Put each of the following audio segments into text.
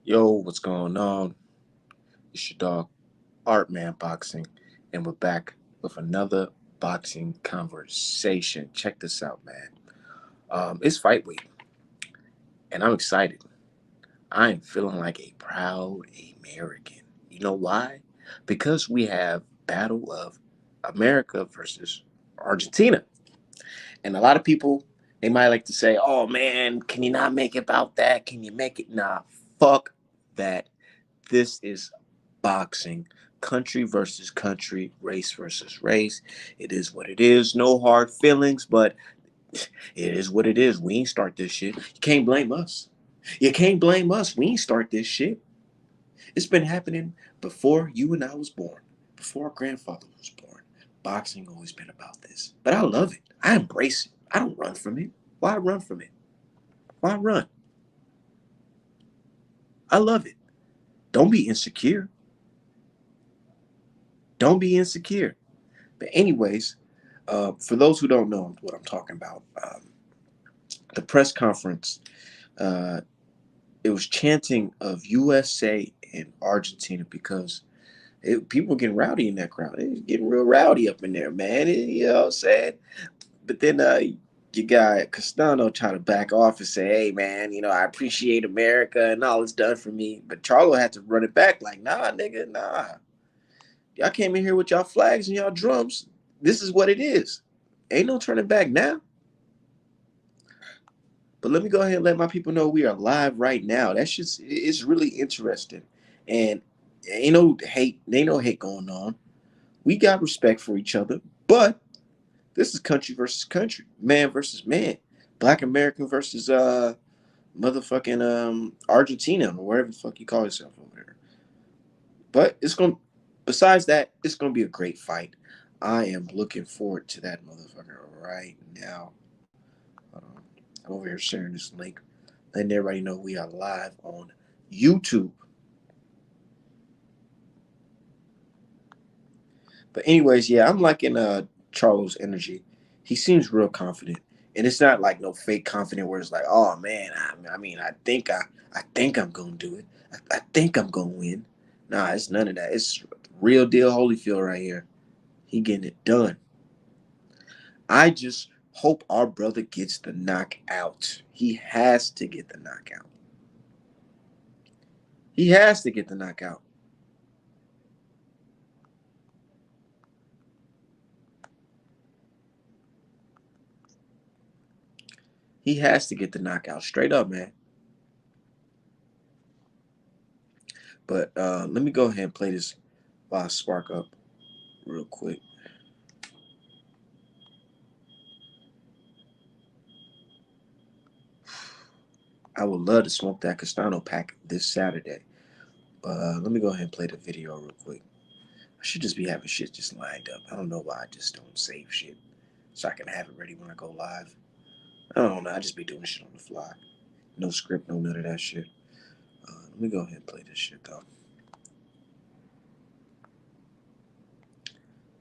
Yo, what's going on? It's your dog, Art Man Boxing, and we're back with another boxing conversation. Check this out, man. It's fight week, and I'm excited. I am feeling like a proud American. You know why? Because we have Battle of America versus Argentina. And a lot of people, they might like to say, oh man, can you not make it about that? Can you make it? Nah, fuck that. This is boxing, country versus country, race versus race. It is what it is. No hard feelings, but it is what it is. We ain't start this shit. You can't blame us. You can't blame us. We ain't start this shit. It's been happening before you and I was born, before our grandfather was born. Boxing always been about this. But I love it. I embrace it. I don't run from it. Why run from it? Why run? I love it. Don't be insecure. Don't be insecure. But anyways, for those who don't know what I'm talking about, the press conference, uh, it was chanting of USA and Argentina because people were getting rowdy in that crowd. It was getting real rowdy up in there, man. You know what I'm saying? But then you got Castano trying to back off and say, hey, man, I appreciate America and all it's done for me. But Charlo had to run it back like, nah, nigga, nah. Y'all came in here with y'all flags and y'all drums. This is what it is. Ain't no turning back now. But let me go ahead and let my people know we are live right now. That's just, it's really interesting. And ain't no hate going on. We got respect for each other, but this is country versus country, man versus man, Black American versus motherfucking Argentina or whatever the fuck you call yourself over there. But besides that, it's gonna be a great fight. I am looking forward to that motherfucker right now. I'm over here sharing this link, letting everybody know we are live on YouTube. But anyways, yeah, I'm liking Charlo's energy. He seems real confident, and it's not like no fake confident where it's like, oh man, I think I'm gonna do it. I think I'm gonna win. Nah, it's none of that. It's real deal Holyfield right here. He getting it done. I just hope our brother gets the knockout. He has to get the knockout. He has to get the knockout. He has to get the knockout. Straight up, man. But let me go ahead and play this while I spark up real quick. I would love to smoke that Castano pack this Saturday. But let me go ahead and play the video real quick. I should just be having shit just lined up. I don't know why I just don't save shit so I can have it ready when I go live. I don't know. I just be doing shit on the fly. No script, no none of that shit. Let me go ahead and play this shit though.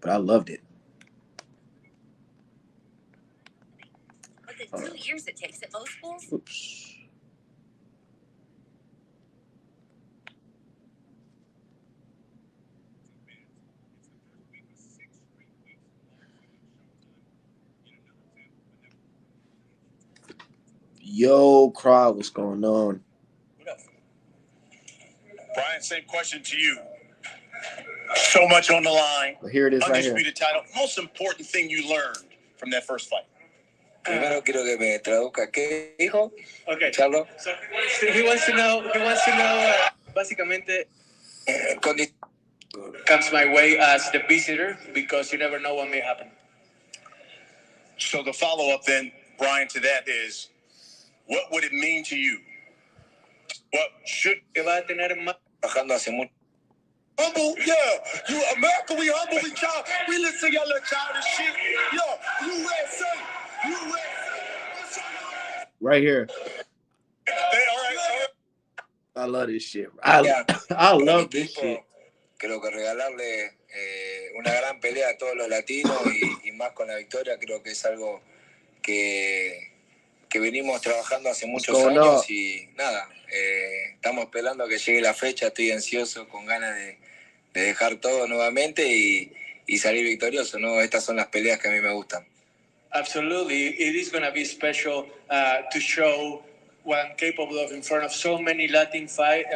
But I loved it. Was it 2 years it takes at most schools? Oops. Yo, crowd, what's going on? What up? Brian, same question to you. So much on the line. But here it is right here. Undisputed title. Most important thing you learned from that first fight? Primero quiero que me traduzca qué dijo. Okay. Charlo. So he wants to know, básicamente, comes my way as the visitor because you never know what may happen. So the follow-up then, Brian, to that is, what would it mean to you? What should... Que va a tener más... Bajando hace mucho. Humble, yeah. You America, we humble, we child. We listen to y'all little childish shit. Yo, USA. Right here. Hey, all right. I love this shit. I love this shit. Creo que regalarle una gran pelea a todos los latinos y más con la victoria creo que es algo que que venimos trabajando hace muchos going años up? y nada, estamos esperando a que llegue la fecha, estoy ansioso, con ganas de dejar todo nuevamente y salir victorioso, ¿no? Estas son las peleas que a mí me gustan. Absolutely, it is going to be special to show what I'm capable of in front of so many Latin fans,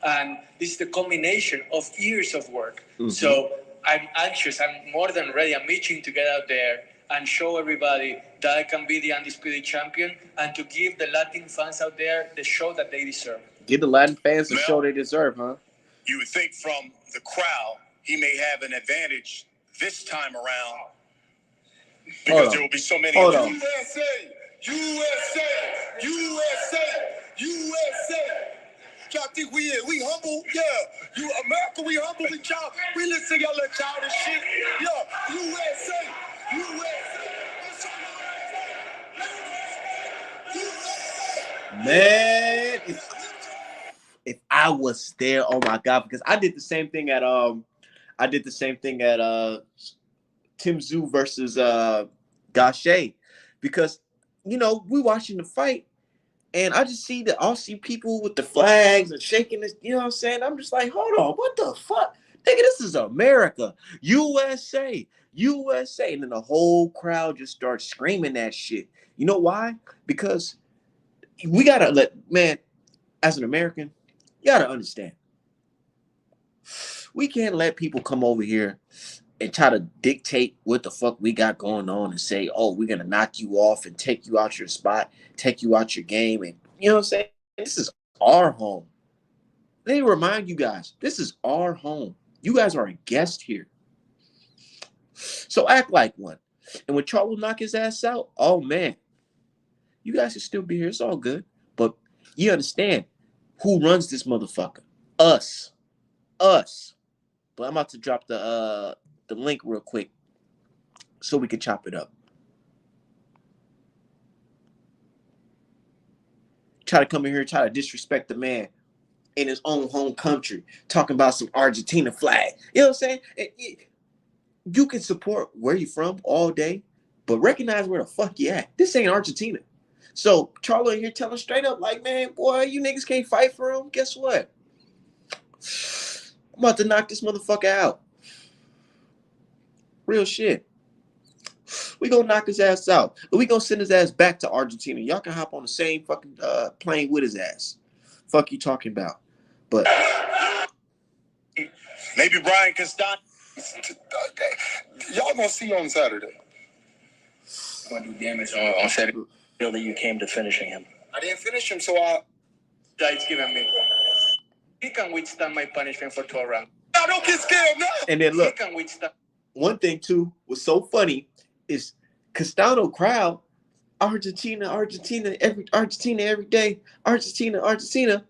and this is the culmination of years of work. Mm-hmm. So I'm anxious. I'm more than ready. I'm itching to get out there and show everybody that I can be the undisputed champion, and to give the Latin fans out there the show that they deserve. Give the Latin fans the show they deserve, huh? You would think from the crowd he may have an advantage this time around because there will be so many. Hold on. USA, USA, USA, USA. Y'all think we humble? Yeah. You America, we humble. We listen to y'all little childish shit. Yeah. USA, USA. Man, if I was there, oh my God, because I did the same thing at Tim Tszyu versus Gaucher, because we watching the fight and I just see the Aussie people with the flags and shaking this, you know what I'm saying? I'm just like, hold on, what the fuck? Nigga, this is America. USA. USA. And then the whole crowd just starts screaming that shit. You know why? Because we gotta man, as an American, you gotta understand. We can't let people come over here and try to dictate what the fuck we got going on and say, oh, we're gonna knock you off and take you out your spot, take you out your game. And you know what I'm saying? This is our home. Let me remind you guys, this is our home. You guys are a guest here. So act like one. And when Charlo knock his ass out, oh man, you guys can still be here. It's all good. But you understand who runs this motherfucker? Us. But I'm about to drop the link real quick so we can chop it up. Try to come in here, try to disrespect the man in his own home country, talking about some Argentina flag. You know what I'm saying? You can support where you're from all day, but recognize where the fuck you at. This ain't Argentina. So Charlo in here telling straight up, like, man, boy, you niggas can't fight for him. Guess what? I'm about to knock this motherfucker out. Real shit. We gonna knock his ass out. We gonna send his ass back to Argentina. Y'all can hop on the same fucking plane with his ass. Fuck you talking about. But maybe Brian Castano. Y'all gonna see on Saturday. Going to do damage on Saturday. Feel that you came to finishing him. I didn't finish him, so I. It's given me. He can withstand my punishment for 12 rounds. I don't get scared now. And then look, he can withstand. One thing too was so funny is Castano crowd, Argentina every day, Argentina.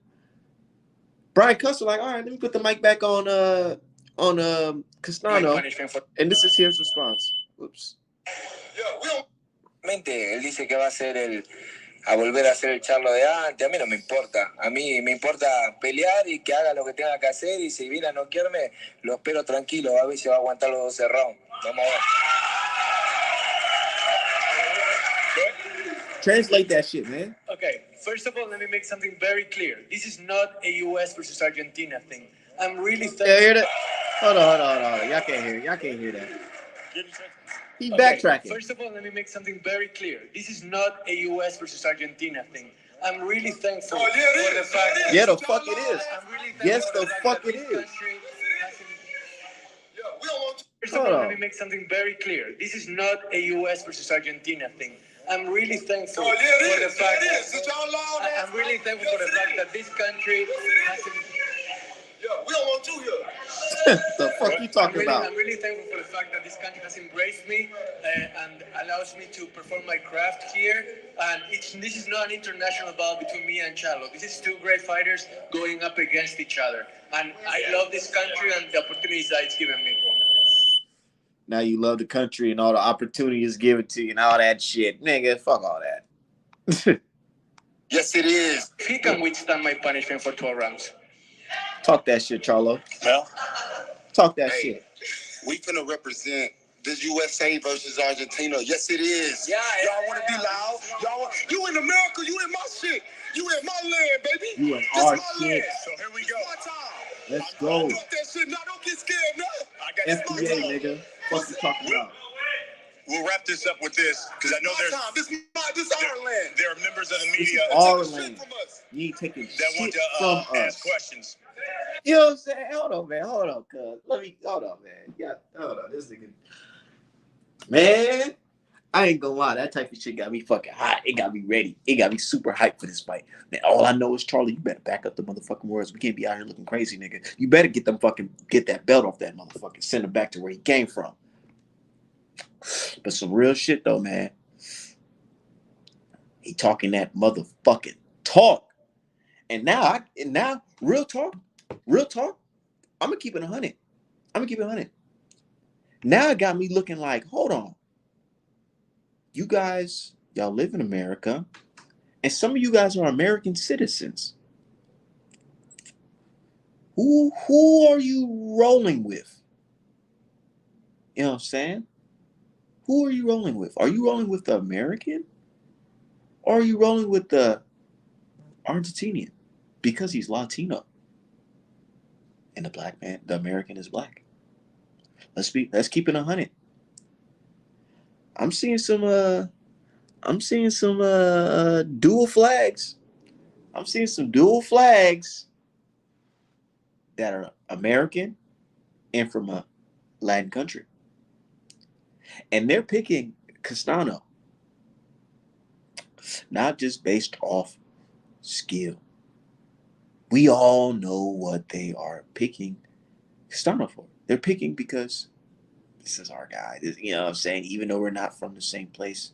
Brian Custer like, all right, let me put the mic back on Castano, and this is his response. Whoops. Él dice que va a volver a ser el charlo de antes. A mí no me importa. A mí me importa pelear y que haga lo que tenga que hacer. Y si viene a noquearme, lo espero tranquilo. A ver si va a aguantar los 12 rounds. Vamos a ver. Translate that shit, man. Okay, first of all, let me make something very clear. This is not a U.S. versus Argentina thing. I'm really thankful. Yeah, hear that? Hold on. Y'all can't hear that. He's backtracking. First of all, let me make something very clear. This is not a U.S. versus Argentina thing. I'm really thankful for the fact that... Yeah, the fuck it is. Yes, the fuck it is. First of all, let me make something very clear. This is not a U.S. versus Argentina thing. I'm really thankful for the fact that... I'm really thankful for the fact that this country hasn't... We don't want you here. The fuck you talking about? I'm really thankful for the fact that this country has embraced me and allows me to perform my craft here. And this is not an international battle between me and Charlo. This is two great fighters going up against each other. And I love this country and the opportunities that it's given me. Now you love the country and all the opportunities given to you and all that shit. Nigga, fuck all that. Yes, it is. He can withstand my punishment for 12 rounds. Talk that shit, Charlo. Well, talk that shit. We finna represent This USA versus Argentina. Yes, it is. Yeah, Y'all want to be loud? You in America? You in my shit? You in my land, baby? You in This our my shit. land. So here we go. It's my time. Let's I'm go. gonna drop that shit now. Don't get scared, man. I got this my FBA, time. nigga. What you talking about? We'll wrap this up with this because I know there's this our land. There are members of the This media is our that land. You ain't taking want shit to from ask us. questions. You know what I'm saying? Hold on, man. Hold on, cuz. Hold on, man. Yeah, hold on. This nigga. Man, I ain't gonna lie. That type of shit got me fucking hot. It got me ready. It got me super hyped for this fight. Man, all I know is, Charlie, you better back up the motherfucking words. We can't be out here looking crazy, nigga. You better get that belt off that motherfucker. Send him back to where he came from. But some real shit, though, man. He talking that motherfucking talk. And now, real talk, I'm gonna keep it 100. Now it got me looking like, hold on. You guys, y'all live in America, and some of you guys are American citizens. Who are you rolling with? You know what I'm saying? Who are you rolling with? Are you rolling with the American? Or are you rolling with the Argentinian? Because he's Latino. And the American is black. Let's keep it 100. I'm seeing some dual flags. I'm seeing some dual flags that are American and from a Latin country. And they're picking Castano. Not just based off skill. We all know what they are picking Castano for. They're picking because this is our guy. You know what I'm saying? Even though we're not from the same place,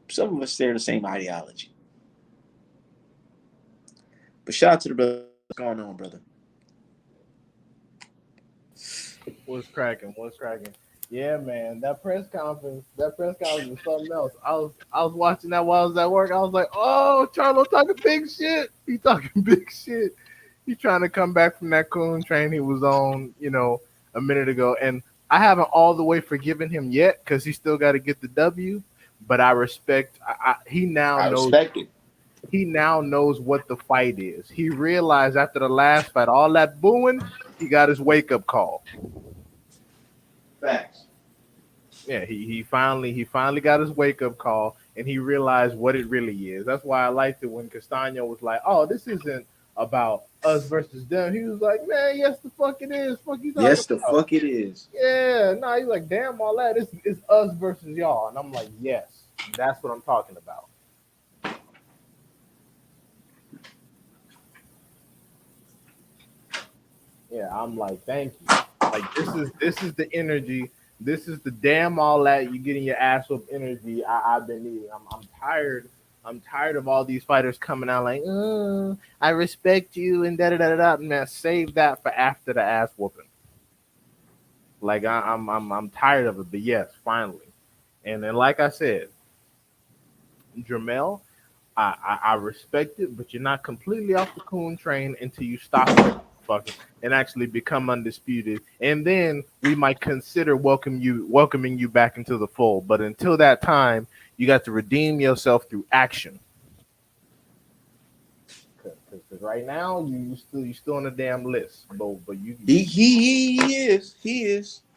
some of us share the same ideology. But shout out to the brother. What's going on, brother? What's cracking? Yeah, man, that press conference was something else. I was watching that while I was at work. I was like, oh, Charlo talking big shit. He talking big shit. He's trying to come back from that coon train he was on, a minute ago. And I haven't all the way forgiven him yet because he still got to get the W. But I respect. He now knows. Respect it. He now knows what the fight is. He realized after the last fight, all that booing, he got his wake up call. Facts. Yeah, he finally got his wake up call, and he realized what it really is. That's why I liked it when Castano was like, "Oh, this isn't about us versus them." He was like, "Man, yes, the fuck it is. Fuck you talking Yes, the about?" fuck it is. Yeah, no, he's like, "Damn, all that. It's us versus y'all," and I'm like, "Yes, that's what I'm talking about." Yeah, I'm like, thank you. Like this is the energy. This is the damn all that you getting your ass up energy I've been needing. I'm tired. I'm tired of all these fighters coming out like, I respect you and da da da da. Man, save that for after the ass whooping. Like I'm tired of it. But yes, finally. And then like I said, Jamel, I respect it, but you're not completely off the coon train until you stop it, fucking, and actually become undisputed. And then we might consider welcoming you back into the fold. But until that time, you got to redeem yourself through action. Because right now you still on the damn list. But you He is.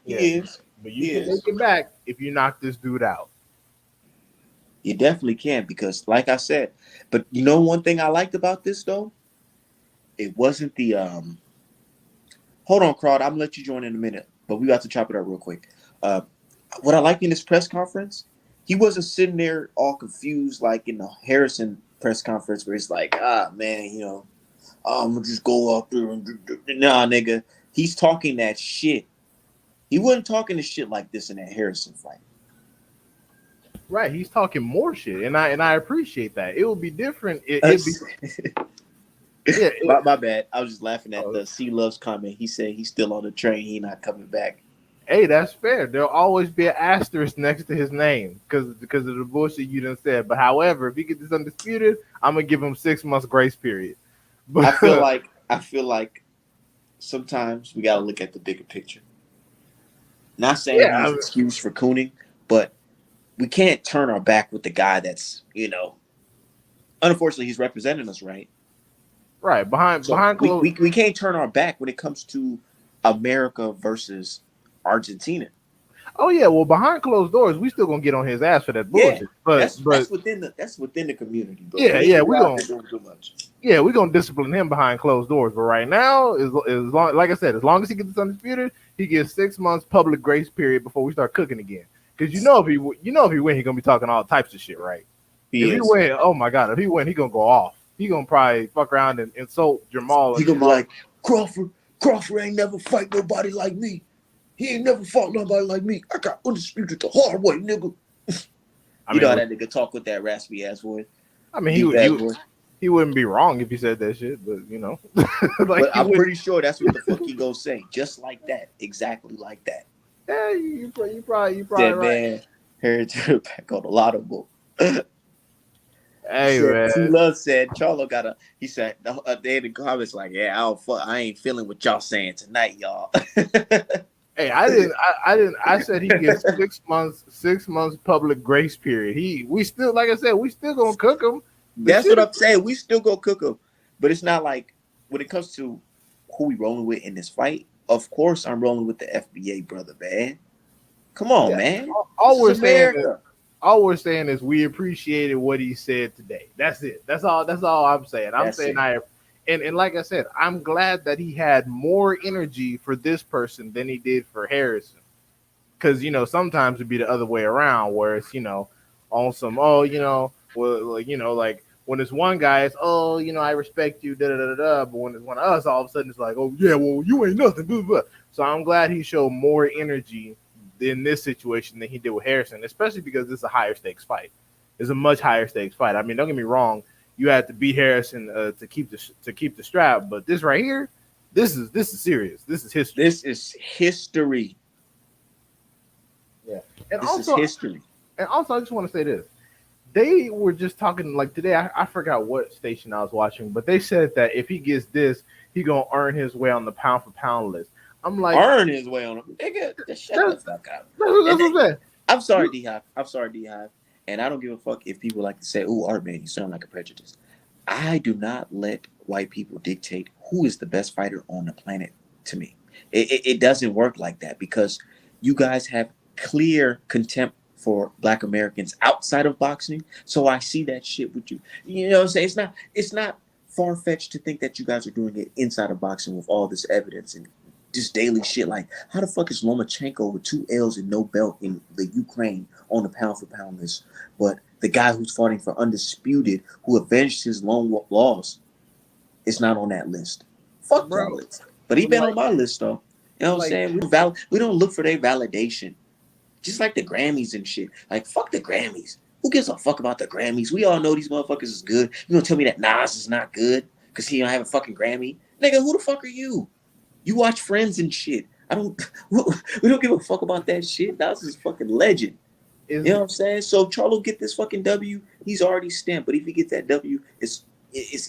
yeah. But you can make it back if you knock this dude out. You definitely can because, like I said, but you know one thing I liked about this though, it wasn't the Hold on, Crowd. I'm gonna let you join in a minute, but we got to chop it up real quick. What I liked in this press conference, he wasn't sitting there all confused like in the Harrison press conference where it's like, man, I'm gonna just go out there and nah, nigga. He's talking that shit. He wasn't talking the shit like this in that Harrison fight. Right, he's talking more shit, and I appreciate that. It would be different. My bad. I was just laughing at the C Love's comment. He said he's still on the train. He not coming back. Hey, that's fair. There'll always be an asterisk next to his name because of the bullshit you done said. But however, if he gets this undisputed, I'm gonna give him 6 months grace period. But I feel like sometimes we gotta look at the bigger picture. Not saying Yeah, he's excused for cooning, but we can't turn our back with the guy that's, unfortunately he's representing us, right? right So behind we, closed. we, we can't turn our back when it comes to America versus Argentina. Oh yeah, well behind closed doors, we still gonna get on his ass for that Yeah, bullshit. But that's within the community, bro. yeah, We ain't yeah, gonna go out there doing too much. we're gonna discipline him behind closed doors. But right now, as long like I said, as long as he gets undisputed, he gets 6 months public grace period before we start cooking again. Because if he win, he gonna be talking all types of shit, right? He If he is. win, oh my god, if he win, he gonna go off. He gonna probably fuck around and insult Jamal. He And gonna be Jamal. like, Crawford ain't never fight nobody like me. He ain't never fought nobody like me. I got undisputed the hard way, nigga. I You mean, know how that nigga talk with that raspy ass voice, I mean, deep ass voice. he wouldn't be wrong if he said that shit, but like But I'm pretty sure that's what the fuck he gonna say, just like that, exactly like that. yeah, you probably Said, right. man, heard to the back on a lot of them. Hey man, T Love said Charlo got a. He said they in the comments like, yeah, I ain't feeling what y'all saying tonight, y'all. hey, I didn't. I said he gets 6 months public grace period. We still, like I said, we still gonna cook him. That's what I'm saying. We still go cook him, but it's not like when it comes to who we rolling with in this fight. Of course, I'm rolling with the FBA brother, man. Come on, man. All we're saying. America. All we're saying is we appreciated what he said today. That's it. That's all I'm saying. I'm saying and like I said, I'm glad that he had more energy for this person than he did for Harrison. Cause sometimes it'd be the other way around where it's, on some, like when it's one guy, it's I respect you, da da da da. But when it's one of us, all of a sudden it's like, oh yeah, well you ain't nothing, blah, blah. So I'm glad he showed more energy in this situation than he did with Harrison, especially because this is a higher stakes fight. It's a much higher stakes fight. I mean, don't get me wrong, you had to beat Harrison to keep the strap, but this right here, this is serious. This is history. This is history. Yeah, and this also is history. And also, I just want to say this: they were just talking like today. I forgot what station I was watching, but they said that if he gets this, he gonna earn his way on the pound for pound list. I'm like, earn his way on him. Nigga, shut the fuck up. That's what I'm saying. I'm sorry, D-Hop. And I don't give a fuck if people like to say, oh, Art Man, you sound like a prejudice. I do not let white people dictate who is the best fighter on the planet to me. It doesn't work like that because you guys have clear contempt for Black Americans outside of boxing. So I see that shit with you. You know what I'm saying? It's not far-fetched to think that you guys are doing it inside of boxing with all this evidence and just daily shit. Like, how the fuck is Lomachenko with 2 L's and no belt in the Ukraine on the pound for pound list? But the guy who's fighting for undisputed, who avenged his lone loss, is not on that list. Fuck that list. But he been on my list though. You know what I'm saying? We don't look for their validation. Just like the Grammys and shit. Like, fuck the Grammys. Who gives a fuck about the Grammys? We all know these motherfuckers is good. You gonna tell me that Nas is not good because he don't have a fucking Grammy? Nigga, who the fuck are you? You watch Friends and shit. We don't give a fuck about that shit. Nas is fucking legend. You know what I'm saying? So Charlo get this fucking W, he's already stamped. But if he gets that W, it's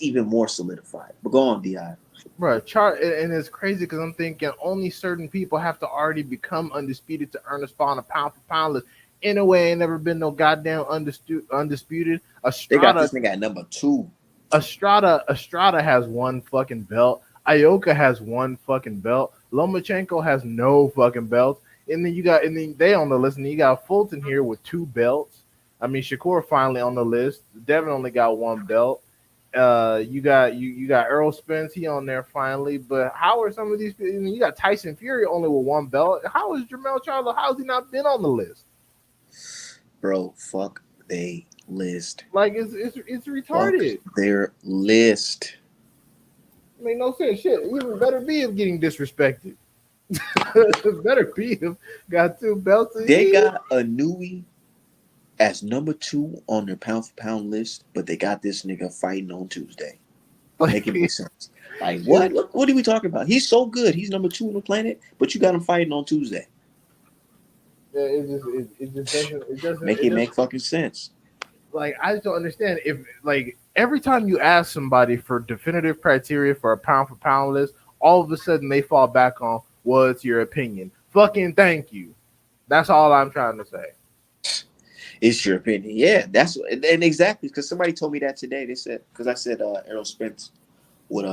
even more solidified. But go on, Di. Bro, and it's crazy because I'm thinking only certain people have to already become undisputed to earn a spot on a pound for pound list. Anyway, ain't never been no goddamn undisputed. Estrada, they got this nigga at number 2. Estrada has 1 fucking belt. Ioka has 1 fucking belt. Lomachenko has no fucking belt. And then they on the list, and you got Fulton here with 2 belts. I mean, Shakur finally on the list. Devin only got 1 belt. You got Earl Spence, he on there finally. But how are some of these? You got Tyson Fury only with 1 belt. How is Jermell Charlo? How's he not been on the list? Bro, fuck they list. Like it's retarded. Fuck their list. Make no sense. Shit, even better be him getting disrespected. Better be him got 2 belts. They got Anui as number 2 on their pound for pound list, but they got this nigga fighting on Tuesday. Making any sense? Like what? What are we talking about? He's so good. He's number 2 on the planet, but you got him fighting on Tuesday. Yeah, it doesn't make fucking sense. Like I just don't understand if like every time you ask somebody for definitive criteria for a pound for pound list, all of a sudden they fall back on, well, it's your opinion. Fucking thank you. That's all I'm trying to say. It's your opinion. Yeah, that's and exactly because somebody told me that today. They said because I said Errol Spence would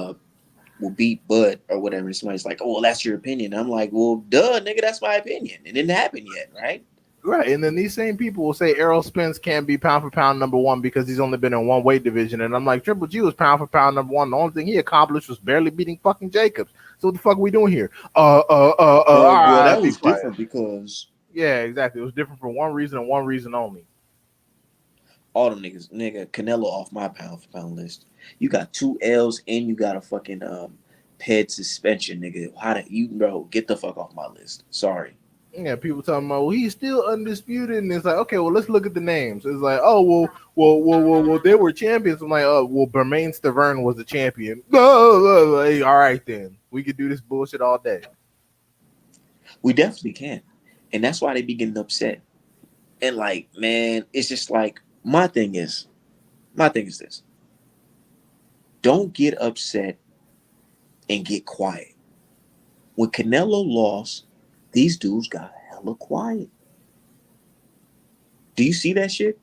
will beat Bud or whatever. And somebody's like, "Oh, well, that's your opinion." I'm like, "Well, duh, nigga, that's my opinion. It didn't happen yet, right?" Right, and then these same people will say Errol Spence can't be pound for pound number one because he's only been in one weight division, and I'm like, Triple G was pound for pound number one. The only thing he accomplished was barely beating fucking Jacobs. So what the fuck are we doing here? Well, All that right, be was quiet. different because Yeah, exactly. It was different for one reason and one reason only. all them niggas, nigga, Canelo off my pound for pound list. You got 2 L's and you got a fucking ped suspension, nigga. How do you, bro? Get the fuck off my list. Sorry. Yeah, people talking about, well, he's still undisputed, and it's like, okay, well, let's look at the names. It's like, oh, well, they were champions. I'm like, oh, well, Bermain Stavern was the champion. Hey, all right, then we could do this bullshit all day. We definitely can, and that's why they be getting upset. And like, man, it's just like my thing is this: don't get upset and get quiet. When Canelo lost, these dudes got hella quiet. Do you see that shit?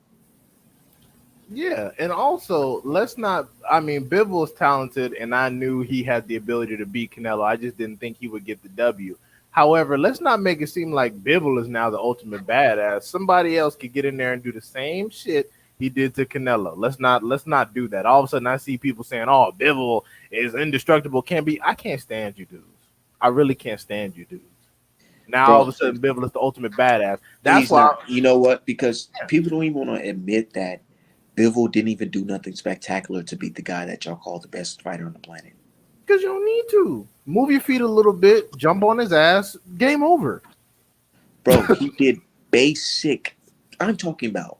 Yeah, and also let's not. I mean, Bivol is talented, and I knew he had the ability to beat Canelo. I just didn't think he would get the W. However, let's not make it seem like Bivol is now the ultimate badass. Somebody else could get in there and do the same shit he did to Canelo. Let's not do that. All of a sudden, I see people saying, "Oh, Bivol is indestructible." Can't be. I can't stand you dudes. I really can't stand you dudes. Now all of Bro, a sudden, Bivol is the ultimate badass. That's he's why. not. You know what? Because people don't even want to admit that Bivol didn't even do nothing spectacular to beat the guy that y'all call the best fighter on the planet. Because you don't need to. Move your feet a little bit, jump on his ass, game over. Bro, he did basic. I'm talking about.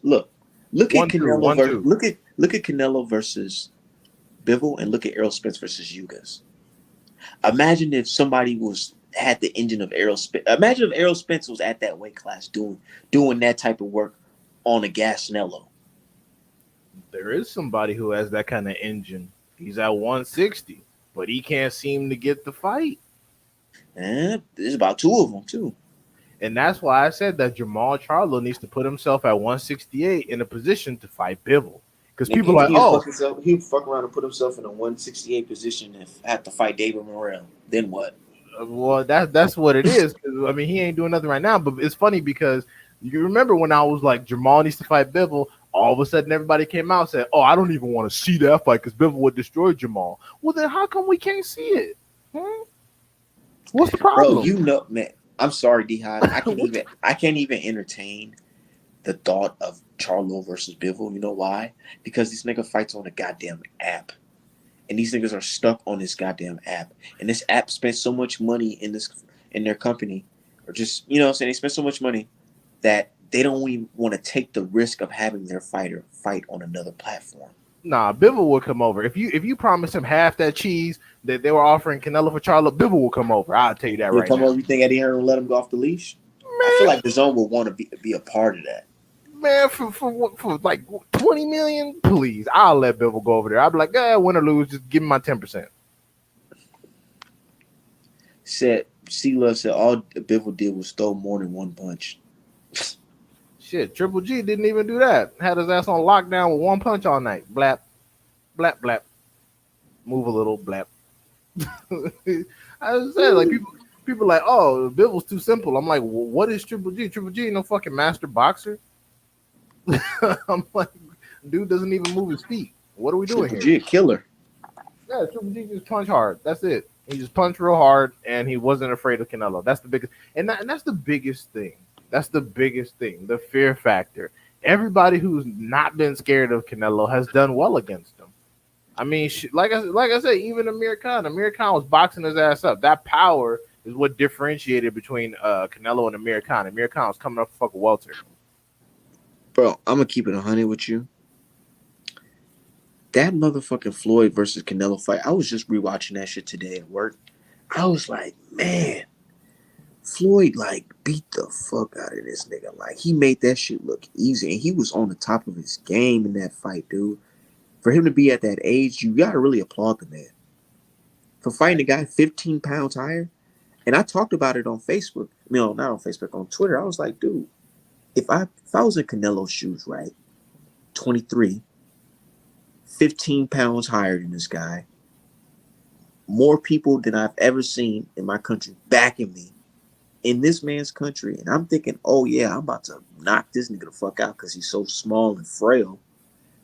Look at 1-2, Canelo 1-2. look at Canelo versus Bivol and look at Errol Spence versus Yugas. Imagine if somebody had the engine of Errol Spence. Imagine if Errol Spence was at that weight class doing that type of work on a gas Canelo. There is somebody who has that kind of engine. He's at 160, but he can't seem to get the fight. And there's about 2 of them too. And that's why I said that Jamal Charlo needs to put himself at 168 in a position to fight Bivol. Because people are like, oh, he'd fuck around and put himself in a 168 position and have to fight David Morrell. Then what? well, that's what it is. 'Cause, I mean, he ain't doing nothing right now. But it's funny because you remember when I was like, Jamal needs to fight Bivol. All of a sudden, everybody came out and said, "Oh, I don't even want to see that fight because Bivol would destroy Jamal." Well, then how come we can't see it? What's the problem? Bro, you know, man. I'm sorry, D-Hod. I can't even entertain the thought of Charlo versus Bivol. You know why? Because this nigga fights on a goddamn app. And these niggas are stuck on this goddamn app. And this app spent so much money in their company, or just, you know what I'm saying, they spent so much money that they don't even want to take the risk of having their fighter fight on another platform. Nah, Bivol will come over. If you promise him half that cheese that they were offering Canelo for Charlo, Bivol will come over. I'll tell you that He'll right come now. over, you think Eddie Hearn will let him go off the leash? I feel like the zone will want to be a part of that. Man, for like 20 million, please. I'll let Bivol go over there. I'll be like, win or lose, just give me my 10%. C-Love said all Bivol did was throw more than one punch. Shit, Triple G didn't even do that. Had his ass on lockdown with one punch all night. Blap, blap, blap. Move a little, blap. I just said, like, people like, oh, Bivol's too simple. I'm like, well, what is Triple G? Triple G ain't no fucking master boxer. I'm like, dude doesn't even move his feet. What are we doing Triple here? G a killer. Yeah, Triple G just punch hard. That's it. He just punched real hard, and he wasn't afraid of Canelo. That's the biggest, and that's the biggest thing. That's the biggest thing. The fear factor. Everybody who's not been scared of Canelo has done well against him. I mean, like I said, even Amir Khan was boxing his ass up. That power is what differentiated between Canelo and Amir Khan. Amir Khan was coming up fucking welter. Bro, I'm gonna keep it 100 with you. That motherfucking Floyd versus Canelo fight, I was just rewatching that shit today at work. I was like, man, Floyd like beat the fuck out of this nigga. Like he made that shit look easy, and he was on the top of his game in that fight, dude. For him to be at that age, you gotta really applaud the man for fighting a guy 15 pounds higher. And I talked about it on Facebook. Not on Facebook, on Twitter. I was like, dude, if I was in Canelo's shoes, right? 23, 15 pounds higher than this guy, more people than I've ever seen in my country backing me in this man's country. And I'm thinking, oh yeah, I'm about to knock this nigga the fuck out because he's so small and frail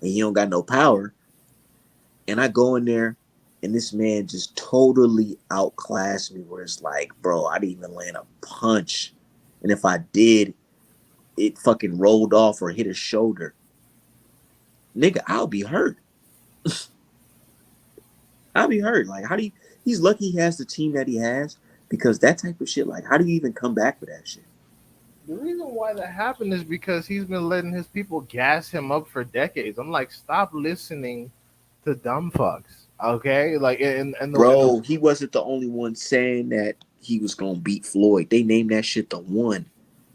and he don't got no power. And I go in there and this man just totally outclassed me where it's like, bro, I didn't even land a punch. And if I did, it fucking rolled off or hit his shoulder. Nigga, I'll be hurt. I'll be hurt. Like, how do you, he's lucky he has the team that he has because that type of shit, like, how do you even come back with that shit? The reason why that happened is because he's been letting his people gas him up for decades. I'm like, stop listening to dumb fucks. Okay? Like, Bro, he wasn't the only one saying that he was going to beat Floyd. They named that shit the one.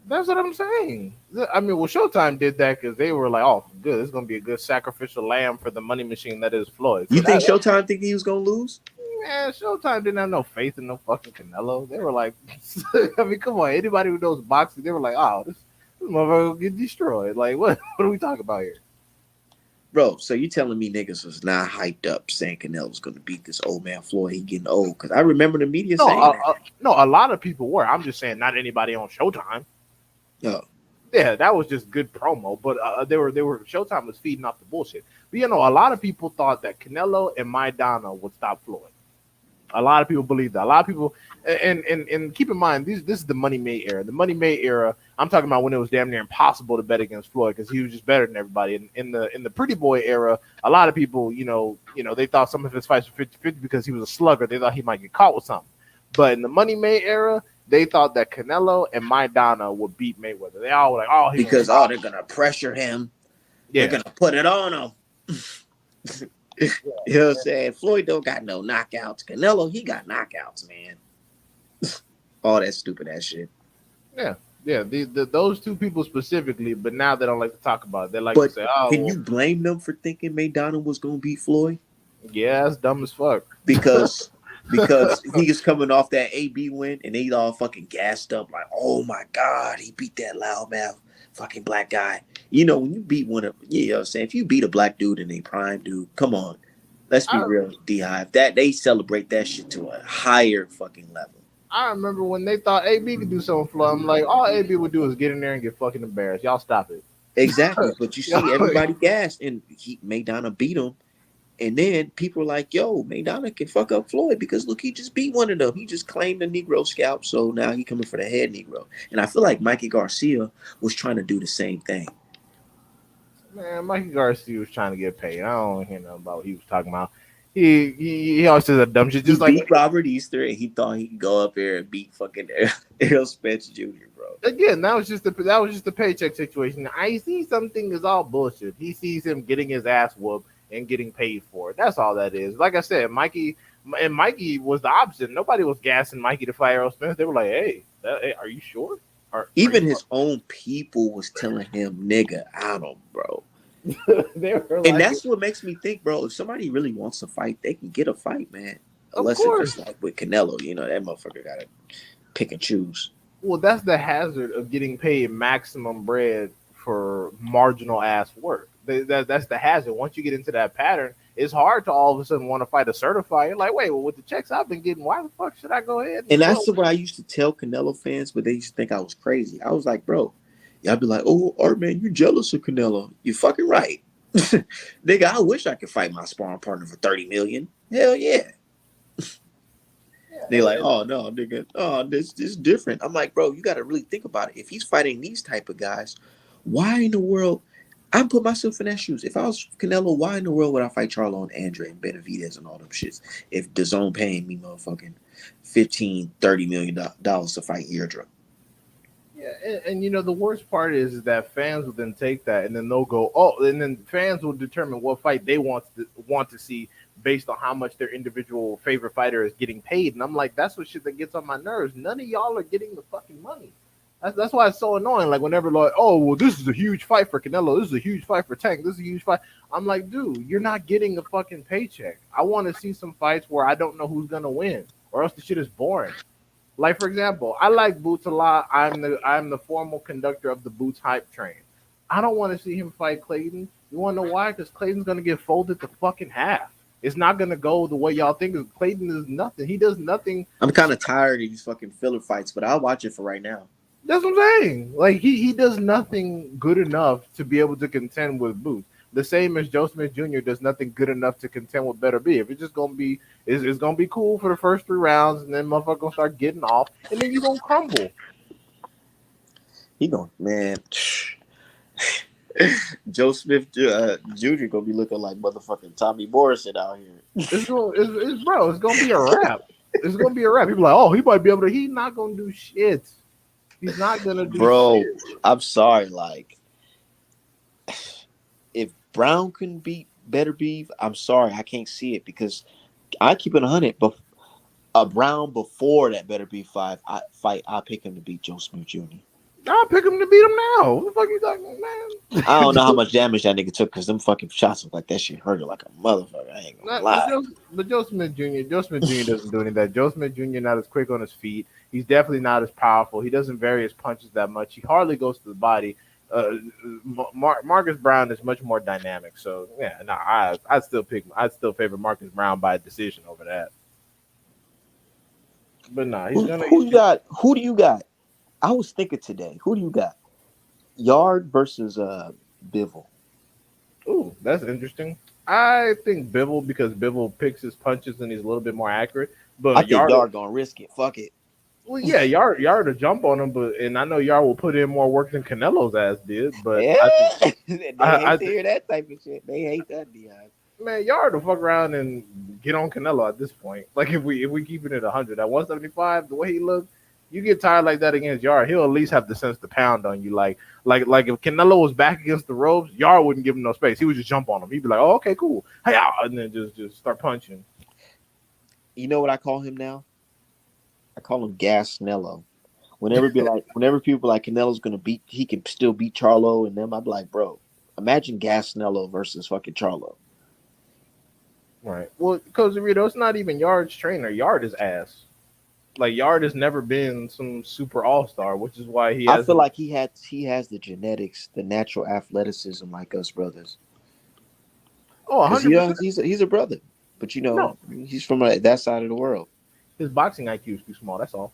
That's what I'm saying. I mean, well, Showtime did that because they were like, "Oh, good, it's gonna be a good sacrificial lamb for the money machine that is Floyd." So you think Showtime think he was gonna lose? Man, Showtime didn't have no faith in no fucking Canelo. They were like, I mean, come on, anybody who knows boxing, they were like, "Oh, this motherfucker will get destroyed." Like, what are we talking about here, bro? So you telling me niggas was not hyped up saying Canelo's gonna beat this old man Floyd? He getting old because I remember the media saying that. No, a lot of people were. I'm just saying, not anybody on Showtime. Oh. Yeah, that was just good promo, but they were Showtime was feeding off the bullshit. But a lot of people thought that Canelo and Maidana would stop Floyd. A lot of people believe that. A lot of people, and keep in mind, this is the Money May era. The Money May era, I'm talking about when it was damn near impossible to bet against Floyd because he was just better than everybody. In the Pretty Boy era, a lot of people, they thought some of his fights were 50-50 because he was a slugger. They thought he might get caught with something. But in the Money May era, they thought that Canelo and Maidana would beat Mayweather. They all were like, "Oh, because they're gonna pressure him. Yeah. They're gonna put it on him." You know what I'm saying? Floyd don't got no knockouts. Canelo, he got knockouts, man. All that stupid ass shit. Yeah. Those two people specifically, but now they don't like to talk about it. They like to say, "Oh." Can you blame them for thinking Maidana was gonna beat Floyd? Yeah, that's dumb as fuck. Because he is coming off that AB win and they all fucking gassed up like, oh my God, he beat that loudmouth fucking black guy. When you beat one of, you know what I'm saying? If you beat a black dude in a prime dude, come on. Let's be real, D-Hive. That they celebrate that shit to a higher fucking level. I remember when they thought AB could do something for him, like all AB would do is get in there and get fucking embarrassed. Y'all stop it. Exactly. But you see everybody gassed and Maidana beat him. And then people are like, yo, Maidana can fuck up Floyd because, look, he just beat one of them. He just claimed the Negro scalp, so now he coming for the head Negro. And I feel like Mikey Garcia was trying to do the same thing. Man, Mikey Garcia was trying to get paid. I don't hear nothing about what he was talking about. He always says that dumb shit. Just he beat Robert Easter, and he thought he could go up there and beat fucking Errol Spence Jr., bro. Again, that was just the paycheck situation. I see something is all bullshit. He sees him getting his ass whooped and getting paid for it. That's all that is. Like I said, Mikey was the opposite. Nobody was gassing Mikey to fight Errol Spence. They were like, hey, are you sure? Even his own people was telling him, nigga, I don't, bro. And that's what makes me think, bro, if somebody really wants to fight, they can get a fight, man. Unless it's like with Canelo, that motherfucker got to pick and choose. Well, that's the hazard of getting paid maximum bread for marginal ass work. That's the hazard. Once you get into that pattern, it's hard to all of a sudden want to fight a certified. You're like, wait, well, with the checks I've been getting, why the fuck should I go ahead? And that's what I used to tell Canelo fans, but they used to think I was crazy. I was like, bro, y'all be like, oh, Art, man, you jealous of Canelo. You fucking right. Nigga, I wish I could fight my sparring partner for $30 million. Hell yeah. They're like, oh, no, nigga. Oh, this is different. I'm like, bro, you got to really think about it. If he's fighting these type of guys, why in the world? I put myself in that shoes. If I was Canelo, why in the world would I fight Charlo and Andre and Benavidez and all them shits if DAZN paying me motherfucking $15-30 million to fight Eardrum? Yeah, and the worst part is that fans will then take that and then they'll go, oh, and then fans will determine what fight they want to see based on how much their individual favorite fighter is getting paid. And I'm like, that's what shit that gets on my nerves. None of y'all are getting the fucking money. That's why it's so annoying. Like whenever like, oh, well, this is a huge fight for Canelo. This is a huge fight for Tank. This is a huge fight. I'm like, dude, you're not getting a fucking paycheck. I want to see some fights where I don't know who's gonna win, or else the shit is boring. Like for example, I like Boots a lot. I'm the formal conductor of the Boots hype train. I don't want to see him fight Clayton. You want to know why? Because Clayton's gonna get folded to fucking half. It's not gonna go the way y'all think. Clayton is nothing. He does nothing. I'm kind of tired of these fucking filler fights, but I'll watch it for right now. That's what I'm saying. Like he does nothing good enough to be able to contend with Boots. The same as Joe Smith Jr. does nothing good enough to contend with Better B. If it's just gonna be, it's gonna be cool for the first 3 rounds, and then motherfucker gonna start getting off, and then you gonna crumble. He going man. Joe Smith Jr. gonna be looking like motherfucking Tommy Morrison out here. It's gonna be a wrap. It's gonna be a wrap. People like, oh, he might be able to. He's not gonna do shit. He's not gonna do Bro, shit. I'm sorry. Like, if Brown couldn't beat Better Beef, I'm sorry, I can't see it because I keep it 100. But a Brown before that Better Beef I pick him to beat Joe Smith Jr. I'll pick him to beat him now. What the fuck you talking, man? I don't know how much damage that nigga took because them fucking shots look like that shit hurt like a motherfucker. I ain't gonna lie. But Joe Smith Jr. doesn't do any of that. Joe Smith Jr. not as quick on his feet. He's definitely not as powerful. He doesn't vary his punches that much. He hardly goes to the body. Marcus Brown is much more dynamic. So yeah, no, I'd still favor Marcus Brown by decision over that. But nah, he's gonna. Who you got? Who do you got? I was thinking today. Who do you got? Yard versus Bivol. Ooh, that's interesting. I think Bivol because Bivol picks his punches and he's a little bit more accurate. But I think Yard gonna risk it. Fuck it. Well, yeah, Yard to jump on him, and I know Yard will put in more work than Canelo's ass did. But yeah. I they hate to hear that type of shit. They hate that, Dion. Man, Yard will fuck around and get on Canelo at this point. Like if we keeping it 100 at 175, the way he looks, you get tired like that against Yard, he'll at least have the sense to pound on you. Like if Canelo was back against the ropes, Yard wouldn't give him no space. He would just jump on him. He'd be like, "Oh, okay, cool, hey," and then just start punching. You know what I call him now? I call him Gas Nello. Whenever people like Canelo's gonna beat, he can still beat Charlo and them. I'd be like, bro, imagine Gas Nello versus fucking Charlo. Right. Well, because it's not even Yard's trainer. Yard is ass. Like Yard has never been some super all-star, which is why I feel like he has the genetics, the natural athleticism like us brothers. Oh, 100%. He's a brother, but he's from that side of the world. His boxing IQ is too small. That's all.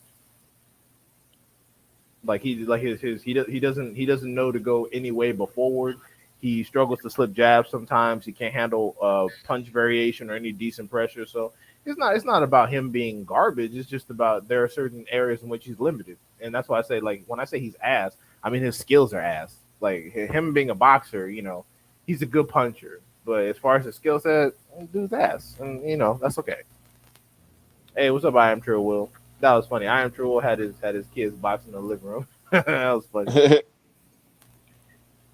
Like he doesn't know to go any way but forward. He struggles to slip jabs sometimes. He can't handle punch variation or any decent pressure. So it's not about him being garbage. It's just about there are certain areas in which he's limited, and that's why I say, like, when I say he's ass, I mean his skills are ass. Like him being a boxer, he's a good puncher, but as far as his skill set, dude's ass, and that's okay. Hey, what's up? I am True Will. That was funny. I am True Will had his kids boxing in the living room. That was funny.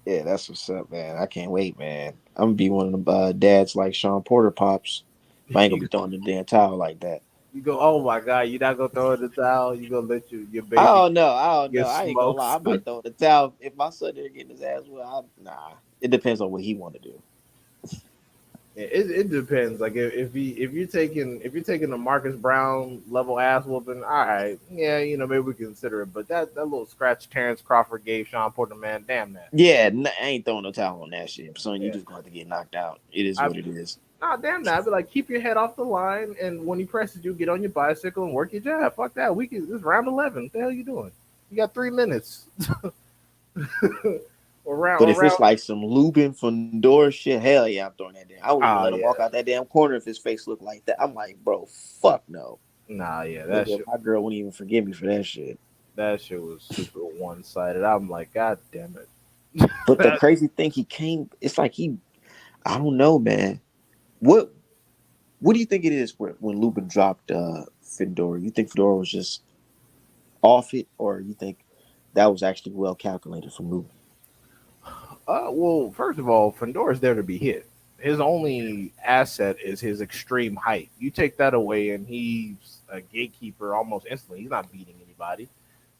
Yeah, that's what's up, man. I can't wait, man. I'm gonna be one of the dads like Sean Porter pops. I ain't gonna be throwing the damn towel like that. You go, oh my god, you're not gonna throw in the towel. You gonna let your baby? I don't know. I ain't gonna smoked. lie. I might throw in the towel if my son there getting his ass. Well, nah. It depends on what he want to do. It depends. Like if you're taking a Marcus Brown level ass whooping, all right, yeah, maybe we can consider it. But that little scratch Terrence Crawford gave Sean Porter, man, damn that. Yeah, I ain't throwing no towel on that shit. Son, you Yeah. just gonna have to get knocked out. It is what it is. Nah, damn that. I'd be like, keep your head off the line, and when he presses you, get on your bicycle and work your jab. Fuck that. This is round 11. What the hell you doing? You got 3 minutes. But if it's like some Lubin Fondor shit, hell yeah, I'm throwing that down. I wouldn't let him walk out that damn corner if his face looked like that. I'm like, bro, fuck no. Nah, yeah, My girl wouldn't even forgive me for that shit. That shit was super one-sided. I'm like, god damn it. But the crazy thing, it's like I don't know, man. What do you think it is when Lubin dropped Fedor? You think Fedor was just off it, or you think that was actually well calculated from Lubin? Well, first of all, Fedor is there to be hit. His only asset is his extreme height. You take that away, and he's a gatekeeper almost instantly. He's not beating anybody.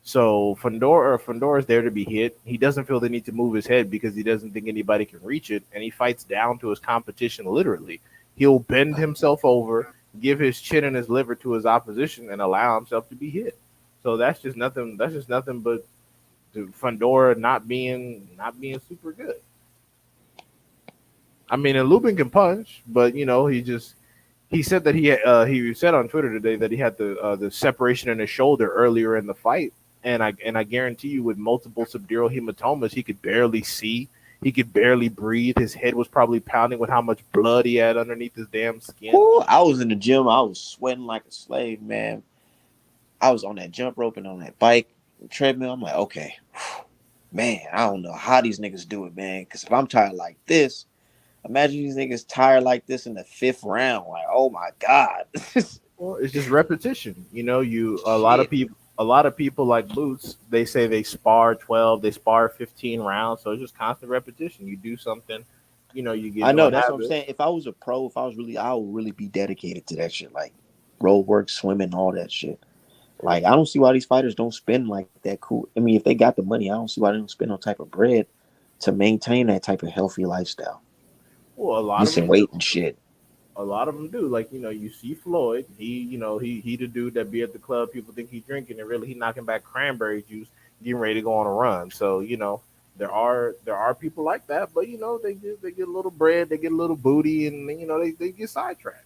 So Fedor is there to be hit. He doesn't feel the need to move his head because he doesn't think anybody can reach it, and he fights down to his competition literally. He'll bend himself over, give his chin and his liver to his opposition, and allow himself to be hit. So that's just nothing. That's just nothing but Fundora not being super good. I mean, and Lubin can punch, but he said that he said on Twitter today that he had the separation in his shoulder earlier in the fight, and I guarantee you, with multiple subdural hematomas, he could barely see, he could barely breathe. His head was probably pounding with how much blood he had underneath his damn skin. Ooh, I was in the gym. I was sweating like a slave, man. I was on that jump rope and on that bike treadmill. I'm like, okay, man, I don't know how these niggas do it, man. Because if I'm tired like this, imagine these niggas tired like this in the 5th round. Like, oh my god, Well, it's just repetition. You shit. a lot of people like Boots. They say they spar 12, they spar 15 rounds. So it's just constant repetition. You do something, you get I into know a that's what I'm habit. saying. If I was a pro, if I was really, I would really be dedicated to that shit, like road work, swimming, all that shit. Like, I don't see why these fighters don't spend like that. Cool. I mean, if they got the money, I don't see why they don't spend no type of bread to maintain that type of healthy lifestyle, Well, a lot of missing them do. weight and shit. A lot of them do. Like you see Floyd. He the dude that be at the club. People think he's drinking, and really he knocking back cranberry juice, getting ready to go on a run. So there are people like that, but they get a little bread, they get a little booty, and they get sidetracked.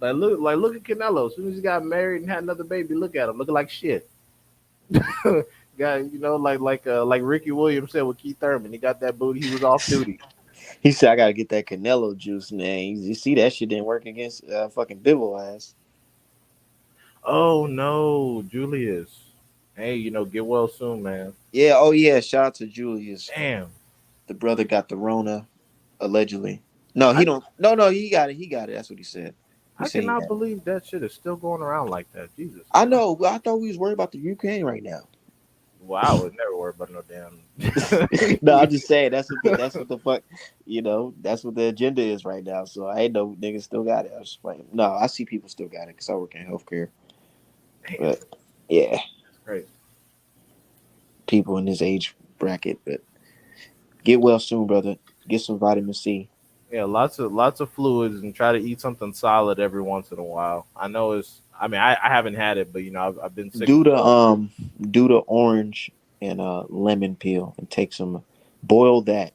Look at Canelo. As soon as he got married and had another baby, look at him looking like shit. Got like Ricky Williams said with Keith Thurman. He got that booty. He was off duty. He said, "I gotta get that Canelo juice, man." You see that shit didn't work against fucking Bivol ass. Oh no, Julius. Hey, get well soon, man. Yeah. Oh yeah. Shout out to Julius. Damn. The brother got the Rona allegedly. No, he I don't. No. He got it. He got it. That's what he said. He I said he cannot had it. believe that shit is still going around like that. Jesus I Christ. know. But I thought we was worried about the Ukraine right now. Well, I would never worry about no damn. No, I'm just saying that's what the fuck, that's what the agenda is right now. So I ain't know niggas still got it. I was just playing. No, I see people still got it because I work in healthcare. Damn, But yeah, that's crazy. people in this age bracket. But get well soon, brother. Get some vitamin C. Yeah, lots of fluids and try to eat something solid every once in a while. I know it's. I mean, I haven't had it, but I've been sick Do the before. do the orange and lemon peel and take some, boil that,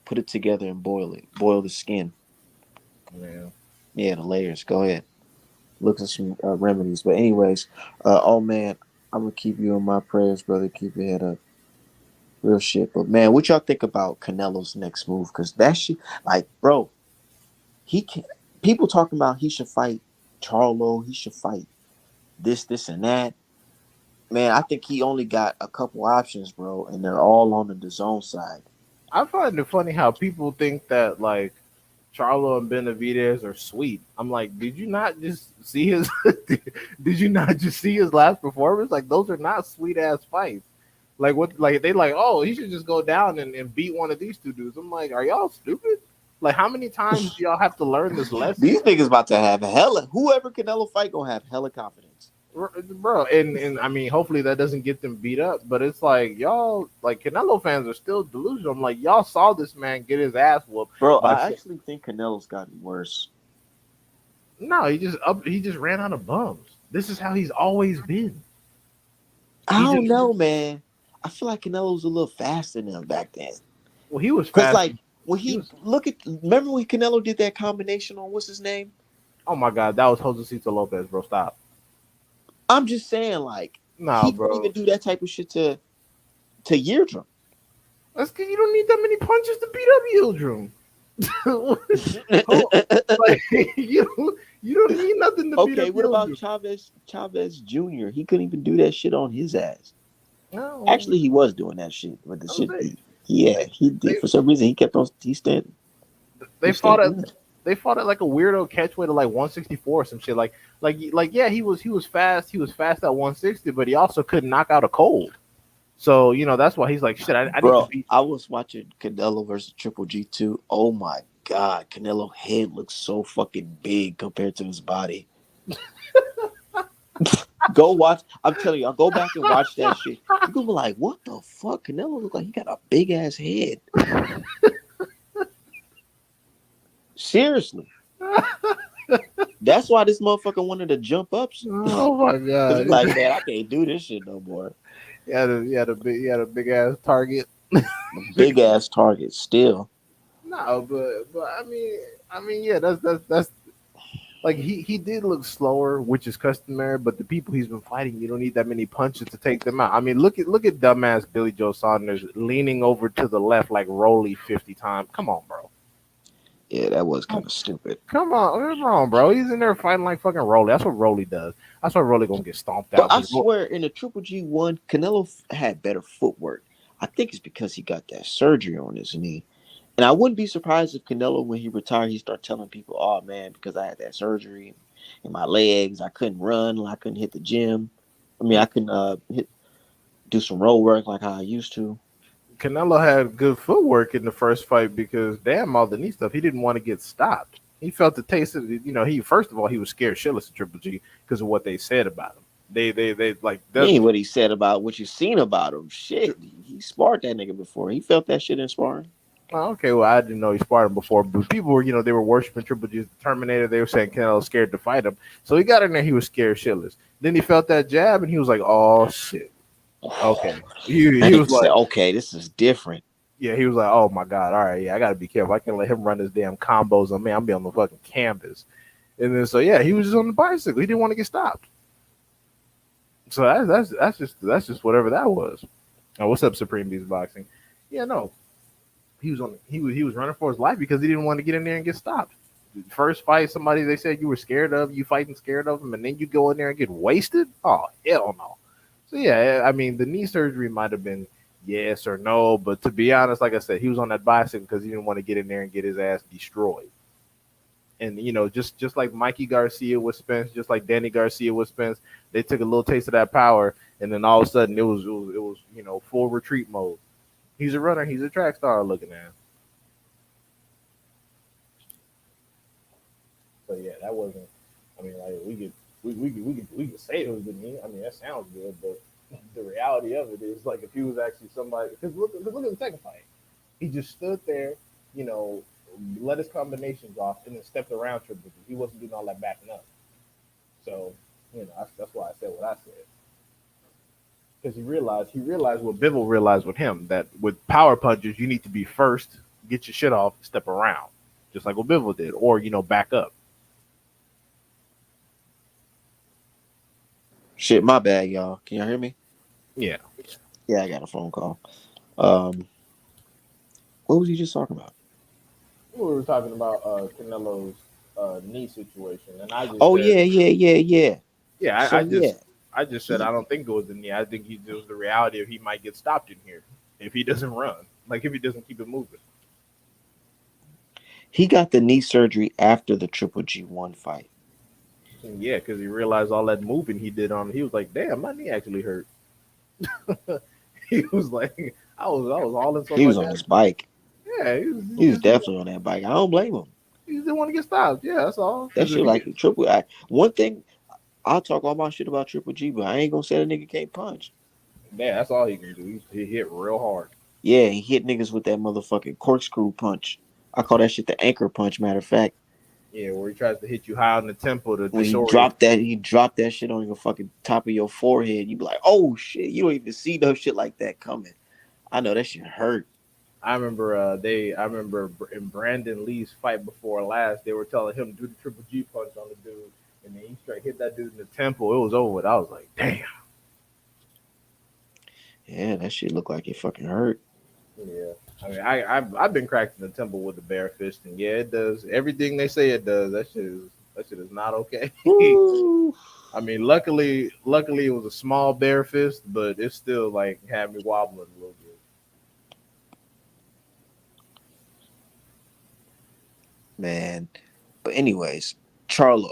put it together and boil it. Boil the skin. Yeah. Yeah, the layers. Go ahead. Look at some remedies. But anyways, oh man, I'm gonna keep you in my prayers, brother. Keep your head up. Real shit. But man, what y'all think about Canelo's next move? Because that shit, like, bro, he can. People talking about he should fight Charlo. He should fight this, and that. Man, I think he only got a couple options, bro, and they're all on the zone side. I find it funny how people think that like Charlo and Benavidez are sweet. I'm like, did you not just see his? Did you not just see his last performance? Like, those are not sweet ass fights. Like what? Like they like, oh, he should just go down and beat one of these two dudes. I'm like, are y'all stupid? Like, how many times do y'all have to learn this lesson? These niggas about to have hella. Whoever Canelo fight gonna have hella confidence. Bro, and I mean, hopefully that doesn't get them beat up. But it's like y'all, like Canelo fans are still delusional. I'm like, y'all saw this man get his ass whooped Bro, by. I actually think Canelo's gotten worse. No, he just ran out of bums. This is how he's always been. I He don't just know, man. I feel like Canelo was a little faster than him back then. well, he was Cause fast. like when He he was. remember when Canelo did that combination on what's his name? Oh my God, that was Josecito Lopez, bro. Stop. I'm just saying, like, No, he couldn't even bro. do that type of shit to Yeardrum. That's because you don't need that many punches to beat up Yildirim. Oh, like you don't need nothing to beat Okay, up what about Yildirim. Chavez Jr.? He couldn't even do that shit on his ass. No, Actually, he was doing that shit, but the I'm shit, saying yeah, they, he did. they For some reason, he kept on. He they stayed fought at doing it. they fought at like a weirdo catchweight of like 164 or some shit. Like yeah, he was fast. He was fast at 160, but he also couldn't knock out a cold. So that's why he's like, shit. I need to Bro, beat. I was watching Canelo versus Triple G2. Oh my god, Canelo head looks so fucking big compared to his body. Go watch. I'm telling you, I'll go back and watch that shit. You gonna be like, what the fuck? Canelo look like he got a big ass head. Seriously. That's why this motherfucker wanted to jump up. Oh my Cause he's god! like, man, I can't do this shit no more. He had a big ass target. Big ass target still. No, but I mean, yeah, that's like he did look slower, which is customary. But the people he's been fighting, you don't need that many punches to take them out. I mean, look at dumbass Billy Joe Saunders leaning over to the left like Rolly 50 times. Come on, bro. Yeah, that was kind of stupid. Come on, what's wrong, bro? He's in there fighting like fucking Rolly. That's what Rolly does. That's why Rolly gonna get stomped But out. I swear, in the Triple G one, Canelo had better footwork. I think it's because he got that surgery on his knee. And I wouldn't be surprised if Canelo, when he retired, he start telling people, "Oh man, because I had that surgery in my legs, I couldn't run, I couldn't hit the gym. I mean, I couldn't do some road work like how I used to." Canelo had good footwork in the first fight because damn all the knee stuff. He didn't want to get stopped. He felt the taste of it. You know, he first of all he was scared shitless of Triple G because of what they said about him. They like You that. ain't what he said about what you seen about him. Shit, he sparred that nigga before. He felt that shit in sparring. Oh, okay, well I didn't know he sparred him before, but people were they were worshiping Triple G as the Terminator. They were saying Canelo was scared to fight him, so he got in there. He was scared shitless. Then he felt that jab and he was like, "Oh shit." Okay, That he nigga was said, like, "Okay, this is different." yeah, he was like, "Oh my god, all right, yeah, I gotta be careful. I can't let him run his damn combos on me. I'm be on the fucking canvas." And then so yeah, he was just on the bicycle. He didn't want to get stopped. So that's just whatever that was. Oh, what's up, Supreme Beast Boxing? Yeah, no, he was running for his life because he didn't want to get in there and get stopped. First fight, somebody they said you were scared of, you fighting scared of him, and then you go in there and get wasted. Oh hell no. So yeah, I mean the knee surgery might have been yes or no, but to be honest, like I said, he was on that bicycle because he didn't want to get in there and get his ass destroyed. And just like Mikey Garcia with Spence, just like Danny Garcia with Spence, they took a little taste of that power, and then all of a sudden it was full retreat mode. He's a runner, he's a track star looking at him. So yeah, that wasn't. I mean, like we could say it was the knee. I mean, that sounds good, but the reality of it is like if he was actually somebody, because look at the second fight, he just stood there, you know, let his combinations off, and then stepped around Triple G. He wasn't doing all that backing up. So that's why I said what I said. Because he realized what Bivol realized with him, that with power punches you need to be first, get your shit off, step around, just like what Bivol did, or back up. Shit, my bad, y'all. Can y'all hear me? Yeah. Yeah, I got a phone call. Um, what was he just talking about? We were talking about Canelo's knee situation, and I just Oh said, yeah. yeah, So I just said I don't think it was the knee. I think it was the reality of he might get stopped in here if he doesn't run, like if he doesn't keep it moving. he got the knee surgery after the Triple G1 fight. And yeah, because he realized all that moving he did on. He was like, "Damn, my knee actually hurt." He was like, "I was all in He something was like on that." his bike. Yeah, He was definitely on that bike. I don't blame him. he just didn't want to get stopped. Yeah, that's all. That 'Cause if shit he like get, Triple. One thing, I'll talk all my shit about Triple G, but I ain't gonna say the nigga can't punch. yeah, that's all he can do. He hit real hard. Yeah, he hit niggas with that motherfucking corkscrew punch. I call that shit the anchor punch. Matter of fact, Yeah, where he tries to hit you high on the temple to when disorient. he dropped that shit on your fucking top of your forehead. You be like, oh shit, you don't even see no shit like that coming. I know that shit hurt. I remember in Brandon Lee's fight before last, they were telling him do the Triple G punch on the dude, and then he straight hit that dude in the temple. It was over with. I was like, damn. Yeah, that shit looked like it fucking hurt. Yeah. I mean, I've been cracked in the temple with the bare fist, and yeah, it does everything they say it does. That shit is not okay. Woo. I mean, luckily it was a small bare fist, but it still like had me wobbling a little bit. Man. But anyways, Charlo,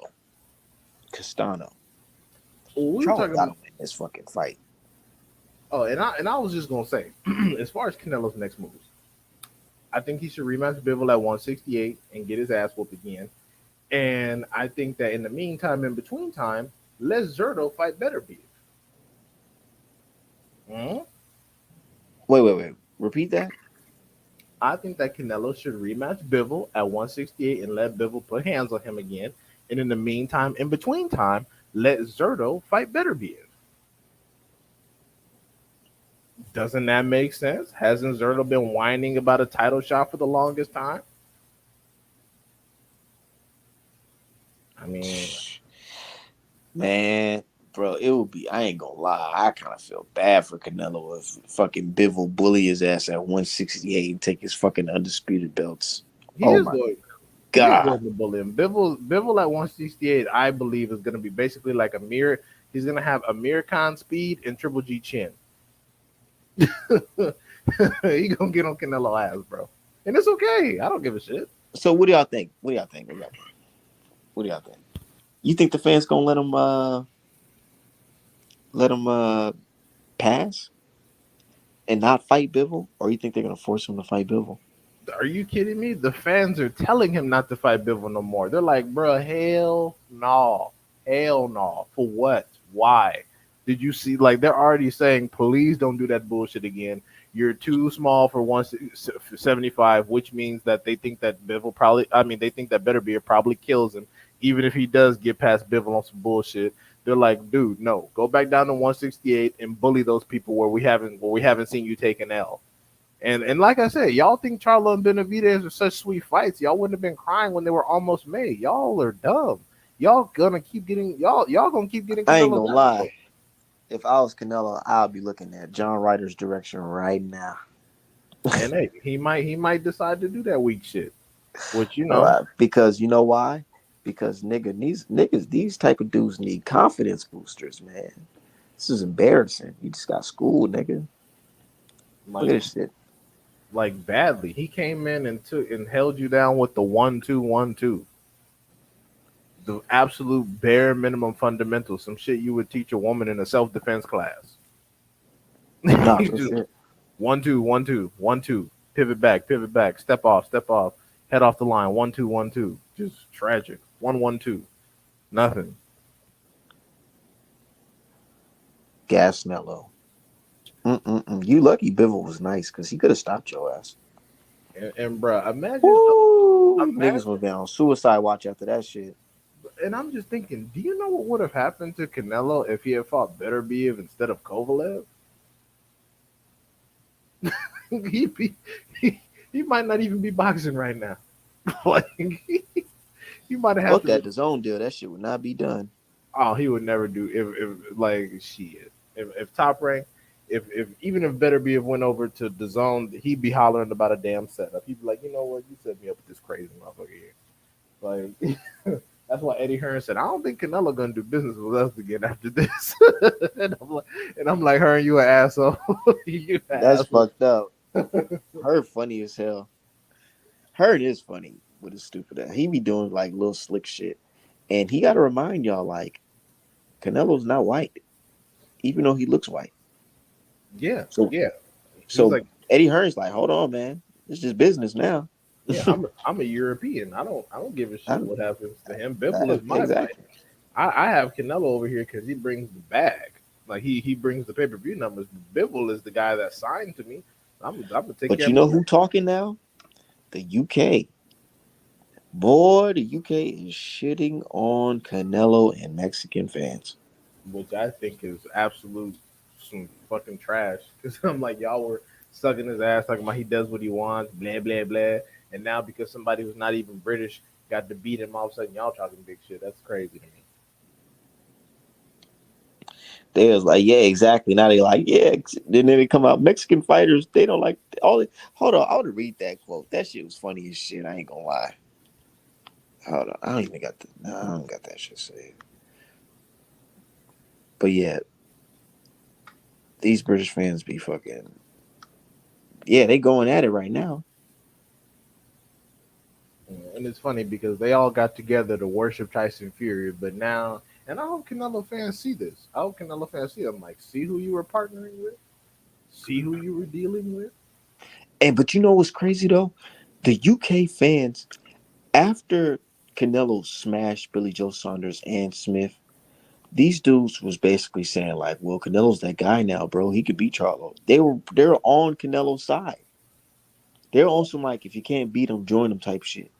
Castano. Well, we were Charlo talking got to about. win this fucking fight. Oh, and I was just gonna say, as far as Canelo's next moves, I think he should rematch Bivol at 168 and get his ass whooped again. And I think that in the meantime, in between time, let Zerto fight better beef. Hmm? Wait. Repeat that. I think that Canelo should rematch Bivol at 168 and let Bivol put hands on him again. And in the meantime, in between time, let Zerto fight Beterbiev. Doesn't that make sense? Hasn't Zerto been whining about a title shot for the longest time? I mean, Man, bro, it would be. I ain't gonna lie. I kind of feel bad for Canelo if fucking Bivol bully his ass at 168 and take his fucking undisputed belts. he Oh is my going. He is god. going to bully him. Bivol at 168, I believe, is going to be basically like a mirror. He's going to have Amir Khan speed and Triple G chin. He gonna get on Canelo ass, bro, and it's okay. I don't give a shit. So what do y'all think? What do y'all think? What do y'all think? What do y'all think? You think the fans gonna let him pass and not fight Bivol, or you think they're gonna force him to fight Bivol? Are you kidding me? The fans are telling him not to fight Bivol no more. They're like, bro, hell no. For what? Why? Did you see? Like, they're already saying, please don't do that bullshit again. You're too small for 175, which means that they think that Bivol probably, I mean, they think that Beterbiev probably kills him, even if he does get past Bivol on some bullshit. They're like, dude, no, go back down to 168 and bully those people where we haven't seen you take an L. And like I said, y'all think Charlo and Benavidez are such sweet fights. Y'all wouldn't have been crying when they were almost made. Y'all are dumb. Y'all gonna keep getting I ain't Canelo's gonna ass lie. whooped. If I was Canelo, I'll be looking at John Ryder's direction right now. And hey, he might decide to do that weak shit. Which you know, Because you know why? Because these type of dudes need confidence boosters, man. This is embarrassing. You just got schooled, nigga. Look like at this shit. like badly. He came in and took and held you down with the 1-2-1-2. The absolute bare minimum fundamentals, some shit you would teach a woman in a self defense class. Nah, He for just shit. 1-2-1-2, 1-2, pivot back, step off, head off the line, 1-2-1-2. Just tragic. 1-1-2. Nothing. Gas Nello. Mm-mm-mm. You lucky Bivol was nice because he could have stopped your ass. And bruh, Woo! Niggas imagine, was down on suicide watch after that shit. and I'm just thinking, do you know what would have happened to Canelo if he had fought Beterbiev instead of Kovalev? He'd be, he might not even be boxing right now. Like, he might have had Fuck to. that DAZN deal. That shit would not be done. Oh, he would never do if like shit. If Top Rank, if even if Better Be went over to the zone, he'd be hollering about a damn setup. He'd be like, you know what, you set me up with this crazy motherfucker here. Like that's why Eddie Hearn said, I don't think Canelo gonna do business with us again after this. and I'm like, Hearn, you an asshole. You an That's asshole. fucked up. Her funny as hell. Her is funny with his stupid ass. He be doing like little slick shit. And he gotta remind y'all, like, Canelo's not white, even though he looks white. Yeah, So yeah. He's so like, Eddie Hearn's like, hold on, man. It's just business now. yeah, I'm a European. I don't give a shit I'm, what happens to him. Bivol is my fight. exactly. I have Canelo over here because he brings the bag. Like he brings the pay per view numbers. Bivol is the guy that signed to me. I'm gonna take But care you of know his who money. talking now? The UK. Boy, the UK is shitting on Canelo and Mexican fans. Which I think is absolute some fucking trash. Because I'm like, y'all were sucking his ass, talking about he does what he wants, blah blah blah. And now because somebody who's not even British got to beat him, all of a sudden y'all talking big shit. That's crazy to me. They was like, yeah, exactly. Now they like, yeah. Then they come out. Mexican fighters, they don't like all. Hold on, I want to read that quote. That shit was funny as shit. I ain't gonna lie. Hold on, I don't even got the. No, I don't got that shit saved. But yeah, these British fans be fucking. Yeah, they going at it right now. And it's funny because they all got together to worship Tyson Fury, but now, and I hope Canelo fans see this. I hope Canelo fans see. I'm like, see who you were partnering with, see who you were dealing with. And but you know what's crazy though? The UK fans after Canelo smashed Billy Joe Saunders and Smith, these dudes was basically saying like, "Well, Canelo's that guy now, bro. He could beat Charlo." They're on Canelo's side. They're on some like, if you can't beat him, join him type shit.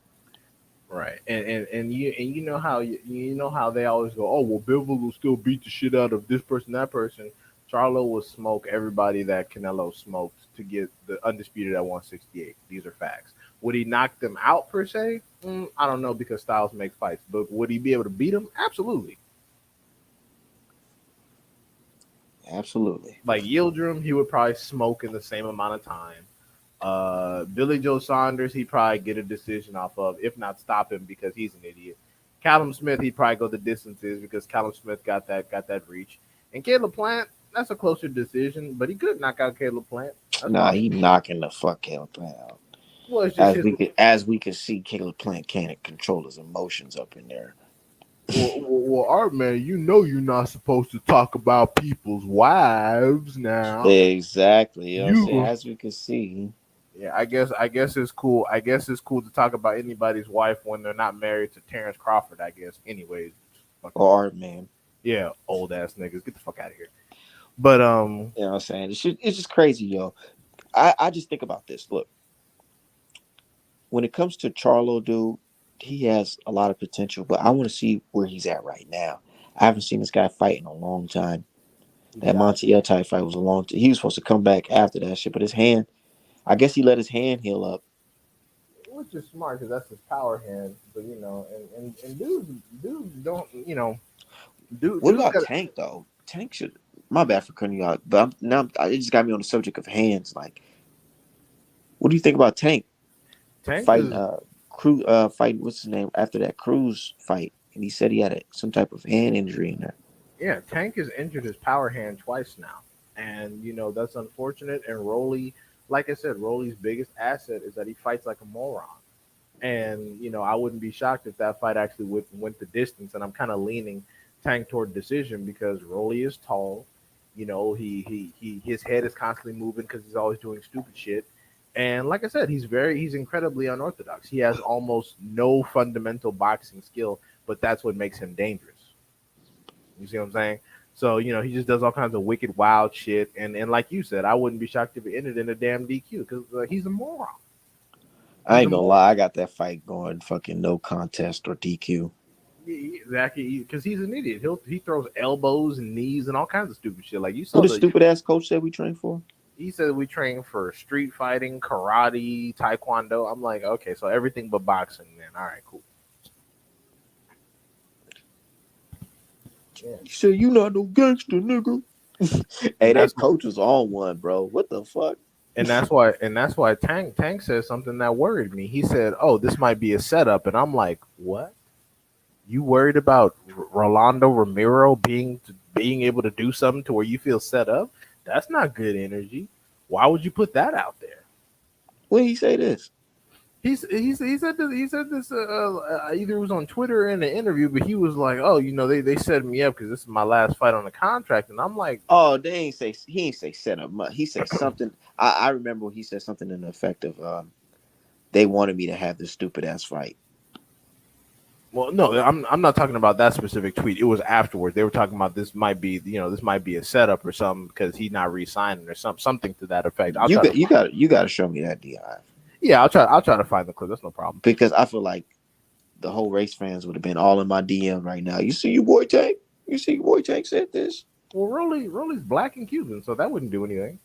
Right, and you know how you know how they always go, oh well, Bivol will still beat the shit out of this person, that person. Charlo will smoke everybody that Canelo smoked to get the undisputed at 168. These are facts. Would he knock them out per se? I don't know because styles make fights, but would he be able to beat them? Absolutely. Absolutely. Like Yildirim, he would probably smoke in the same amount of time. Billy Joe Saunders, he'd probably get a decision off of, if not stop him because he's an idiot. Callum Smith, he'd probably go the distances because Callum Smith got that reach. And Caleb Plant, that's a closer decision, but he could knock out Caleb Plant. That's Nah, possible. he knocking the fuck Caleb Plant out. Well, it's just his. As we could see, Caleb Plant can't control his emotions up in there. Art man, you know you're not supposed to talk about people's wives now. Exactly. You know what I'm saying? You As we can see. Yeah, I guess it's cool. I guess it's cool to talk about anybody's wife when they're not married to Terrence Crawford. I guess. Anyways, fucking, Or art man. yeah, old ass niggas, get the fuck out of here. But You know what I'm saying? It's just crazy, yo. I just think about this. Look, when it comes to Charlo, dude, he has a lot of potential, but I want to see where he's at right now. I haven't seen this guy fight in a long time. That yeah, Montiel type fight was a long time. He was supposed to come back after that shit, but his hand, I guess he let his hand heal up. which is smart because that's his power hand. But and dudes don't What dudes about got Tank though? Tank should. My bad for cutting you out, but it just got me on the subject of hands. Like, what do you think about Tank Tank fighting? is Fighting. What's his name after that Cruz fight? And he said he had some type of hand injury in there. Yeah, Tank has injured his power hand twice now, and that's unfortunate. And Rolly, like I said, Rolly's biggest asset is that he fights like a moron. And I wouldn't be shocked if that fight actually went the distance. And I'm kind of leaning Tank toward decision because Rolly is tall. His head is constantly moving because he's always doing stupid shit. And like I said, he's incredibly unorthodox. He has almost no fundamental boxing skill, but that's what makes him dangerous. You see what I'm saying? So he just does all kinds of wicked, wild shit. And like you said, I wouldn't be shocked if it ended in a damn DQ because he's a moron. I He's a ain't gonna moron. lie, I got that fight going fucking no contest or DQ. Exactly, because he's an idiot. He throws elbows and knees and all kinds of stupid shit. Like you What saw a stupid ass coach said we train for? he said we train for street fighting, karate, taekwondo. I'm like, okay, so everything but boxing. Then all right, cool. Yeah, You said you not no gangster, nigga. Hey, and that coach was on one, bro. What the fuck? that's why Tank said something that worried me. He said, "Oh, this might be a setup," and I'm like, "What? You worried about Rolando Ramiro being able to do something to where you feel set up? That's not good energy. Why would you put that out there?" When he say this? He said this either it was on Twitter or in an interview, but he was like, "Oh, they set me up because this is my last fight on the contract," and I'm like, Oh, he ain't say set up much. He said something. I remember he said something in the effect of they wanted me to have this stupid ass fight. "Well, no, I'm not talking about that specific tweet. It was afterwards. They were talking about this might be a setup or something because he's not re-signing or something to that effect." I'll try to You got to show me that DI yeah, I'll try to find the clip. That's no problem. because I feel like the whole race fans would have been all in my DM right now. You see, your boy Tank. You see, your boy Tank said this. Well, Rolly's black and Cuban, so that wouldn't do anything.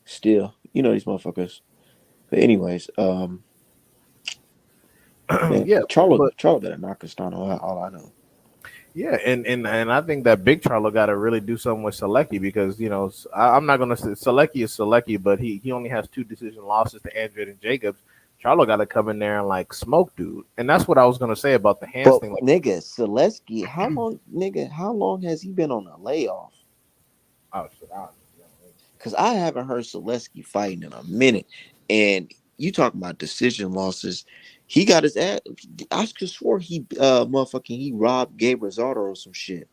Still, these motherfuckers. But anyways, man, Yeah, but Charlo better knock castano out. All I know. yeah, and I think that Big Charlo got to really do something with Selecki because I'm not gonna say Selecki is Selecki, but he only has two decision losses to Andrew and Jacobs. Charlo got to come in there and like smoke dude, and that's what I was gonna say about the hands But thing. Like, nigga, Selesky, how long has he been on a layoff? oh shit, Because I haven't heard Selesky fighting in a minute. And you talking about decision losses. He got his ass. I could swore he robbed Gabe Rosado or some shit.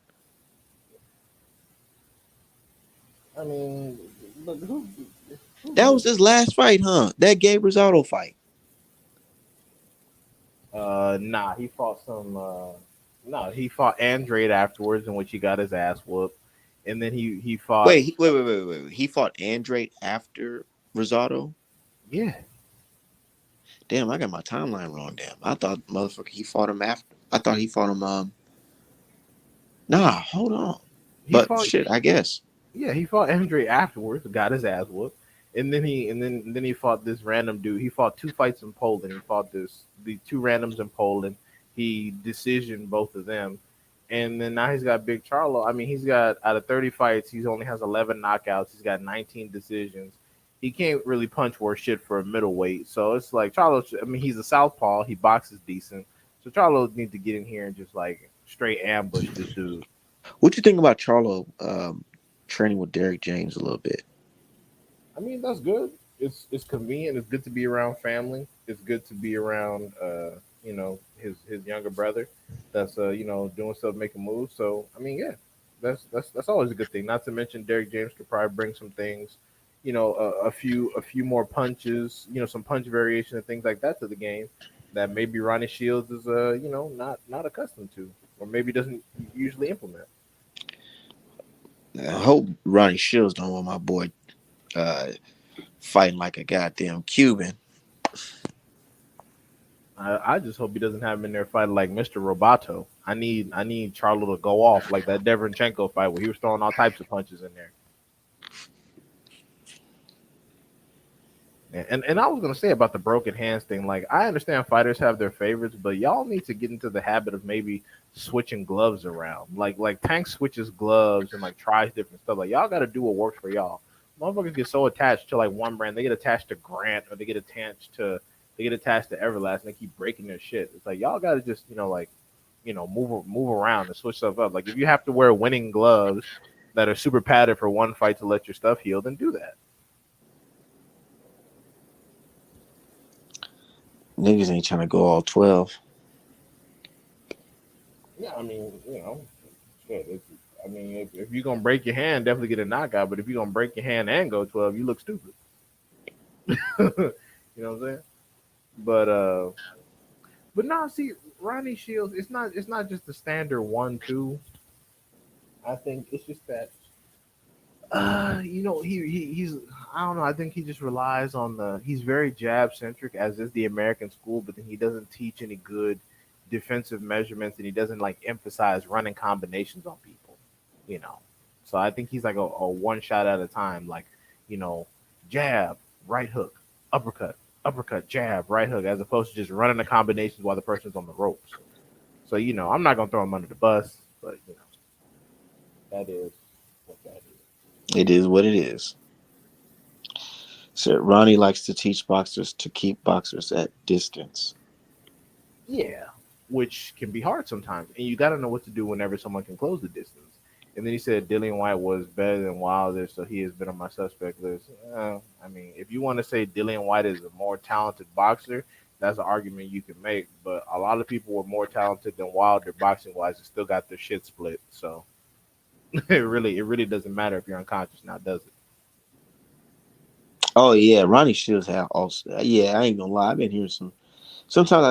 I mean, but That was his last fight, huh? That Gabe Rosado fight. nah, he fought no, he fought Andrade afterwards, in which he got his ass whooped, and then he fought Wait. He fought Andrade after Rosado? yeah. Damn, I got my timeline wrong. Damn, I thought motherfucker he fought him after. I thought he fought him. Nah, hold on. He But fought. shit, I guess. Yeah, he fought Andre afterwards, got his ass whooped, and then he fought this random dude. He fought two fights in Poland. He fought the two randoms in Poland. He decisioned both of them, and then now he's got Big Charlo. I mean, he's got out of 30 fights, he only has 11 knockouts. He's got 19 decisions. He can't really punch worth shit for a middleweight. So it's like Charlo. I mean, he's a southpaw. He boxes decent. So Charlo needs to get in here and just like straight ambush this dude. What you think about Charlo training with Derek James a little bit? I mean, that's good. It's convenient. It's good to be around family. It's good to be around his younger brother that's doing stuff, making moves. So I mean, yeah, that's always a good thing. Not to mention Derek James could probably bring some things, a few more punches, some punch variation and things like that to the game that maybe Ronnie Shields is not accustomed to or maybe doesn't usually implement. I hope Ronnie Shields don't want my boy uh, fighting like a goddamn Cuban. I just hope he doesn't have him in there fighting like Mr. Roboto. I need Charlo to go off like that Deverenchenko fight where he was throwing all types of punches in there. And I was gonna say about the broken hands thing, like I understand fighters have their favorites, but y'all need to get into the habit of maybe switching gloves around. Like Tank switches gloves and like tries different stuff. Like y'all got to do what works for y'all. Motherfuckers get so attached to like one brand, they get attached to Grant or they get attached to Everlast, and they keep breaking their shit. It's like y'all got to just move around and switch stuff up. Like if you have to wear winning gloves that are super padded for one fight to let your stuff heal, then do that. Niggas ain't trying to go all 12. Yeah, I mean, shit. I mean, if you're gonna break your hand, definitely get a knockout. But if you're gonna break your hand and go 12, you look stupid. You know what I'm saying? But no, see, Ronnie Shields, it's not just the standard 1-2. I think it's just that he's I don't know. I think he just relies on he's very jab centric, as is the American school, but then he doesn't teach any good defensive measurements, and he doesn't like emphasize running combinations on people. You know, so I think he's like a one shot at a time, like you know, jab, right hook, uppercut, uppercut, jab, right hook, as opposed to just running the combinations while the person's on the ropes. So I'm not gonna throw him under the bus, but that is what that is. It is what it is. So Ronnie likes to teach boxers to keep boxers at distance. Yeah, which can be hard sometimes, and you got to know what to do whenever someone can close the distance. And then he said Dillian White was better than Wilder, so he has been on my suspect list. I mean, if you want to say Dillian White is a more talented boxer, that's an argument you can make. But a lot of people were more talented than Wilder boxing wise and still got their shit split. So it really doesn't matter if you're unconscious now, does it? Oh yeah, Ronnie Shields have also. Yeah, I ain't gonna lie. I've been hearing some. Sometimes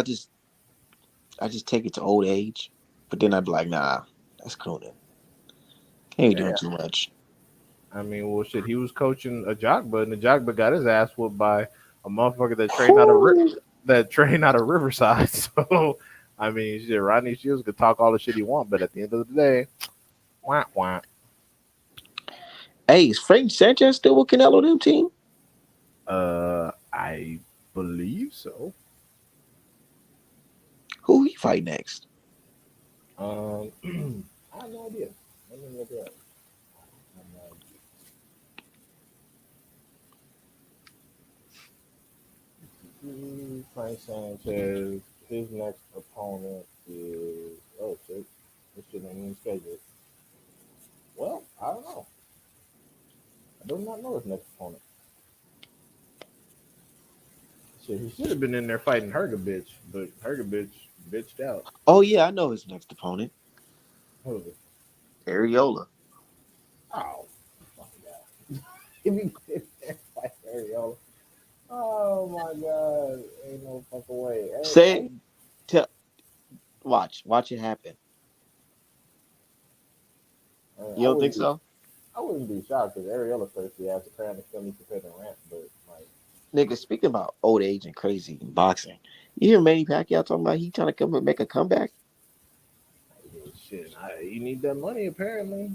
I just take it to old age, but then I'd be like, nah, that's Conan. Can't be doing Yeah. too much. I mean, well, shit, he was coaching a jockbud, and the jockbud got his ass whooped by a motherfucker Whew. that trained out of Riverside. So, I mean, shit, Rodney Shields could talk all the shit he want, but at the end of the day, wah wah. Hey, is Frank Sanchez still with Canelo them team? I believe so. Who he fight next? I have no idea. Let me look it up. I have no idea. Frank Sanchez. His next opponent is shit. This shit ain't even scheduled. Well, I don't know. I do not know his next opponent. Shit, he should have been in there fighting Hergovich, but Hergovich bitched out. Oh yeah, I know his next opponent, Who was it? Ariola. Oh, fucking god. Give me fight Ariola. Oh my god. Ain't no fucking way. Say, tell, watch it happen. I You don't think wouldn't be so? I wouldn't be shocked because Ariola thirsty ass apparently still needs to pay the rent, but like Nigga, speaking about old age and crazy in boxing, you hear Manny Pacquiao talking about he trying to come and make a comeback? Shit, you need that money apparently.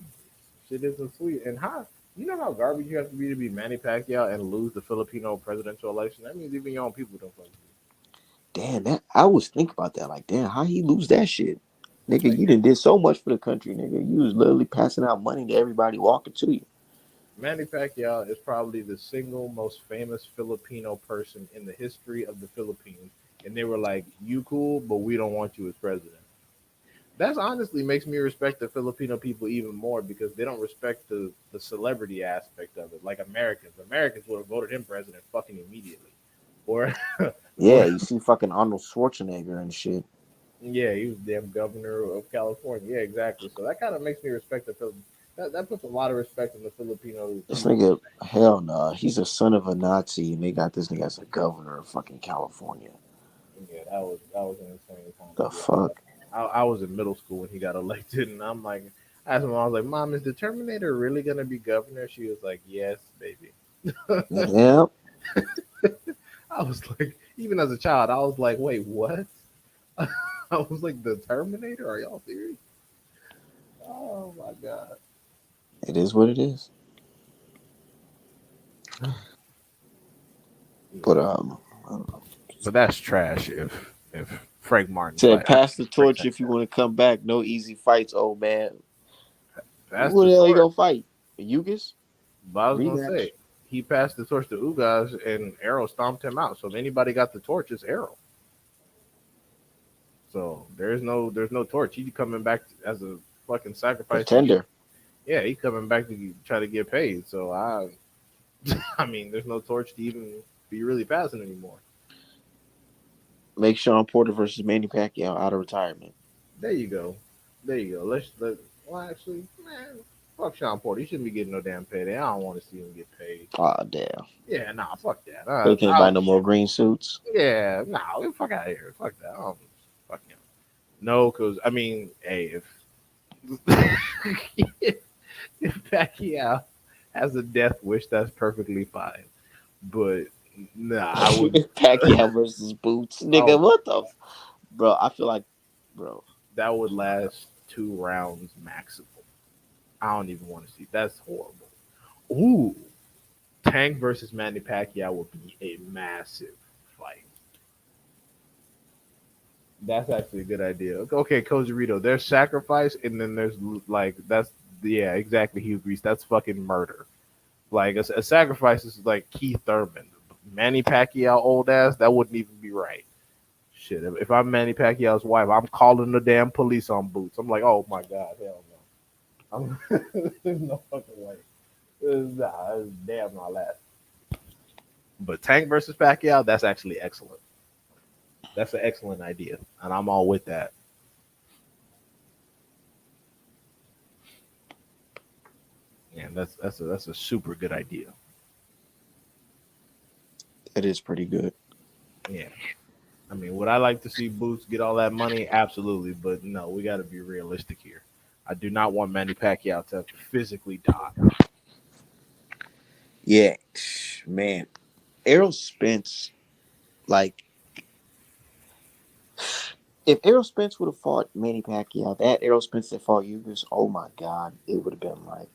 Shit isn't sweet. And how you know how garbage you have to be Manny Pacquiao and lose the Filipino presidential election? That means even your own people don't fuck with Damn, that I was thinking about that. Like, damn, how he lose that shit? you. Nigga, Like you done did so much for the country, nigga. You was literally passing out money to everybody walking to you. Manny Pacquiao is probably the single most famous Filipino person in the history of the Philippines. And they were like, "You cool, but we don't want you as president." That's honestly makes me respect the Filipino people even more because they don't respect the celebrity aspect of it. Like Americans, Americans would have voted him president fucking immediately, or Yeah, or you see fucking Arnold Schwarzenegger and shit. yeah, he was damn governor of California. Yeah, exactly. So that kind of makes me respect the Philippines. That puts a lot of respect in the Filipino This people. nigga, hell no, he's a son of a Nazi, and they got this nigga as a governor of fucking California. Yeah, that was an insane time to The be alive. fuck? I was in middle school when he got elected, and I'm like, I asked my mom, I was like, "Mom, is the Terminator really gonna be governor?" She was like, "Yes, baby." Yeah, I was like, even as a child, I was like, "Wait, what?" I was like, "The Terminator? Are y'all serious?" Oh my god. it is what it is. But Yeah, but that's trash. If Frank Martin said fight, I pass mean the Frank torch if you Sanchez, want to come back. No easy fights, old man. that's Who the the hell you torch. gonna fight? Yugas But I was gonna rematch. say he passed the torch to Ugas, and Arrow stomped him out. So if anybody got the torch, it's Arrow. So there's no torch. He coming back as a fucking sacrifice to get. Contender. Yeah, he coming back to try to get paid. So I mean, there's no torch to even be really passing anymore. Make Sean Porter versus Manny Pacquiao out of retirement. There you go. There you go. Well, actually, man, fuck Sean Porter. He shouldn't be getting no damn payday. I don't want to see him get paid. Oh damn. Yeah, nah, fuck that. They can't buy no more green suits. Yeah, nah, fuck out of here. Fuck that. Fuck him. No, because I mean, hey, if Pacquiao has a death wish, that's perfectly fine. But nah, I would. Pacquiao versus Boots. Nigga, Oh, what the bro, I feel like bro. that would last 2 rounds maximum. I don't even want to see. That's horrible. Ooh, Tank versus Manny Pacquiao would be a massive fight. That's actually a good idea. Okay, Kojirito, there's sacrifice, and then there's like that's yeah, exactly. Hugh Grease. That's fucking murder. Like a sacrifice is like Keith Thurman, Manny Pacquiao, old ass. That wouldn't even be right. Shit, if I'm Manny Pacquiao's wife, I'm calling the damn police on Boots. I'm like, oh my god, hell no. There's no fucking way. Nah, that's damn not that. But Tank versus Pacquiao, that's actually excellent. That's an excellent idea, and I'm all with that. Yeah, that's a super good idea. That is pretty good. Yeah, I mean, would I like to see Boots get all that money? Absolutely, but no, we got to be realistic here. I do not want Manny Pacquiao to physically die. Yeah, man. Errol Spence, like if Errol Spence would have fought Manny Pacquiao, that Errol Spence that fought Yugas, oh my god, it would have been like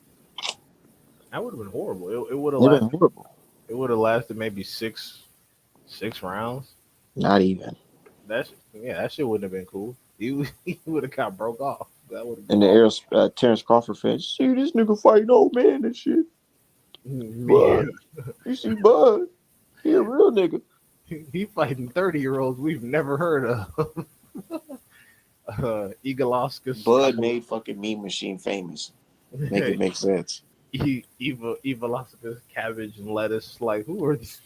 That would have been horrible. It would have it'd been lasted. horrible. It would have lasted maybe six rounds. Not even. Yeah, that shit wouldn't have been cool. He would have got broke off. That would have been And the all. Errol Terrence Crawford fans, see this nigga fighting old man and shit. Man, Bud, you see Bud, he a real nigga. he fighting 30-year-olds we've never heard of. Eagle Oscars, Bud made fucking Mean Machine famous. Make it make sense. Eva Oscars, cabbage and lettuce. Like, who are these?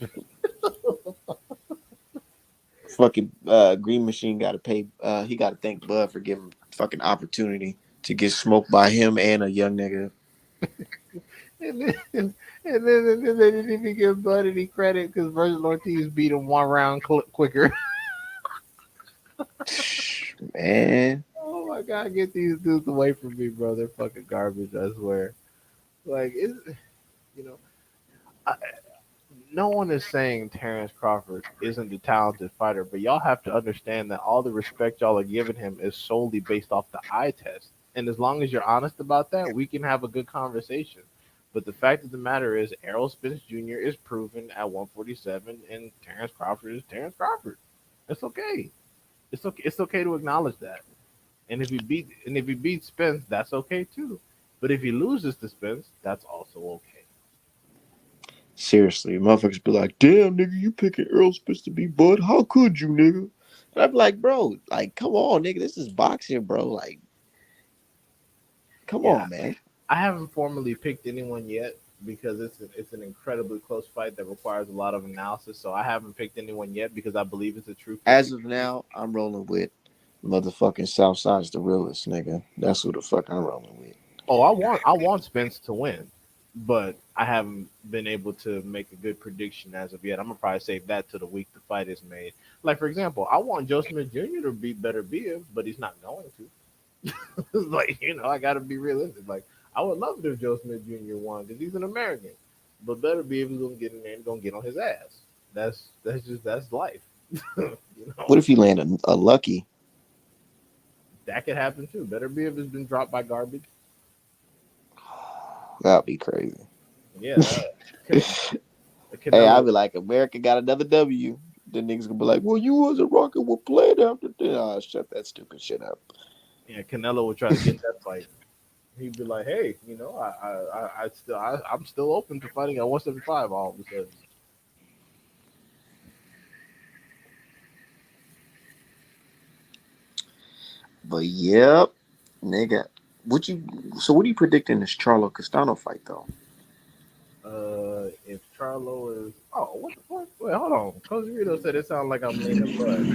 Fucking Green Machine got to pay. He got to thank Bud for giving fucking opportunity to get smoked by him and a young nigga. And then they didn't even give Bud any credit because Virgil Ortiz beat him 1 round quicker. Man, Oh my god, get these dudes away from me, bro. They're fucking garbage, I swear. Like, you know, I, no one is saying Terrence Crawford isn't a talented fighter, but y'all have to understand that all the respect y'all are giving him is solely based off the eye test. And as long as you're honest about that, we can have a good conversation. But the fact of the matter is, Errol Spence Jr. is proven at 147, and Terrence Crawford is Terrence Crawford. It's okay. It's okay. It's okay to acknowledge that. And if he beats Spence, that's okay too. But if he loses to Spence, that's also okay. Seriously, motherfuckers be like, damn, nigga, you picking Earl Spence to be Bud? How could you, nigga? And I'm like, bro, like, come on, nigga, this is boxing, bro. Like, come Yeah, on, man. I haven't formally picked anyone yet because it's an incredibly close fight that requires a lot of analysis. So I haven't picked anyone yet because I believe it's a true As 50. of now, I'm rolling with motherfucking Southside's the realest, nigga. That's who the fuck I'm rolling with. Oh, I want Spence to win, but I haven't been able to make a good prediction as of yet. I'm gonna probably save that to the week the fight is made. Like for example, I want Joe Smith Jr. to beat Better Bia, but he's not going to. Like I got to be realistic. Like I would love it if Joe Smith Jr. won because he's an American, but Better Bia is gonna get in there and gonna get on his ass. That's life. What if he land a lucky? That could happen too. Better Bia has been dropped by garbage. That'd be crazy. Yeah, Hey, I'd Canelo. be like, America got another W. The niggas gonna be like, well, you wasn't rocking with playing after that. Oh, shut that stupid shit up. Yeah, Canelo would try to get that fight. He'd be like, "Hey, I'm still open to fighting at 175." All of a sudden, But yep, nigga. What you so what are you predicting this Charlo Castano fight though? if Charlo is, oh, what the fuck? Wait, hold on. Coach Rito said it sounded like I'm leaning Bud.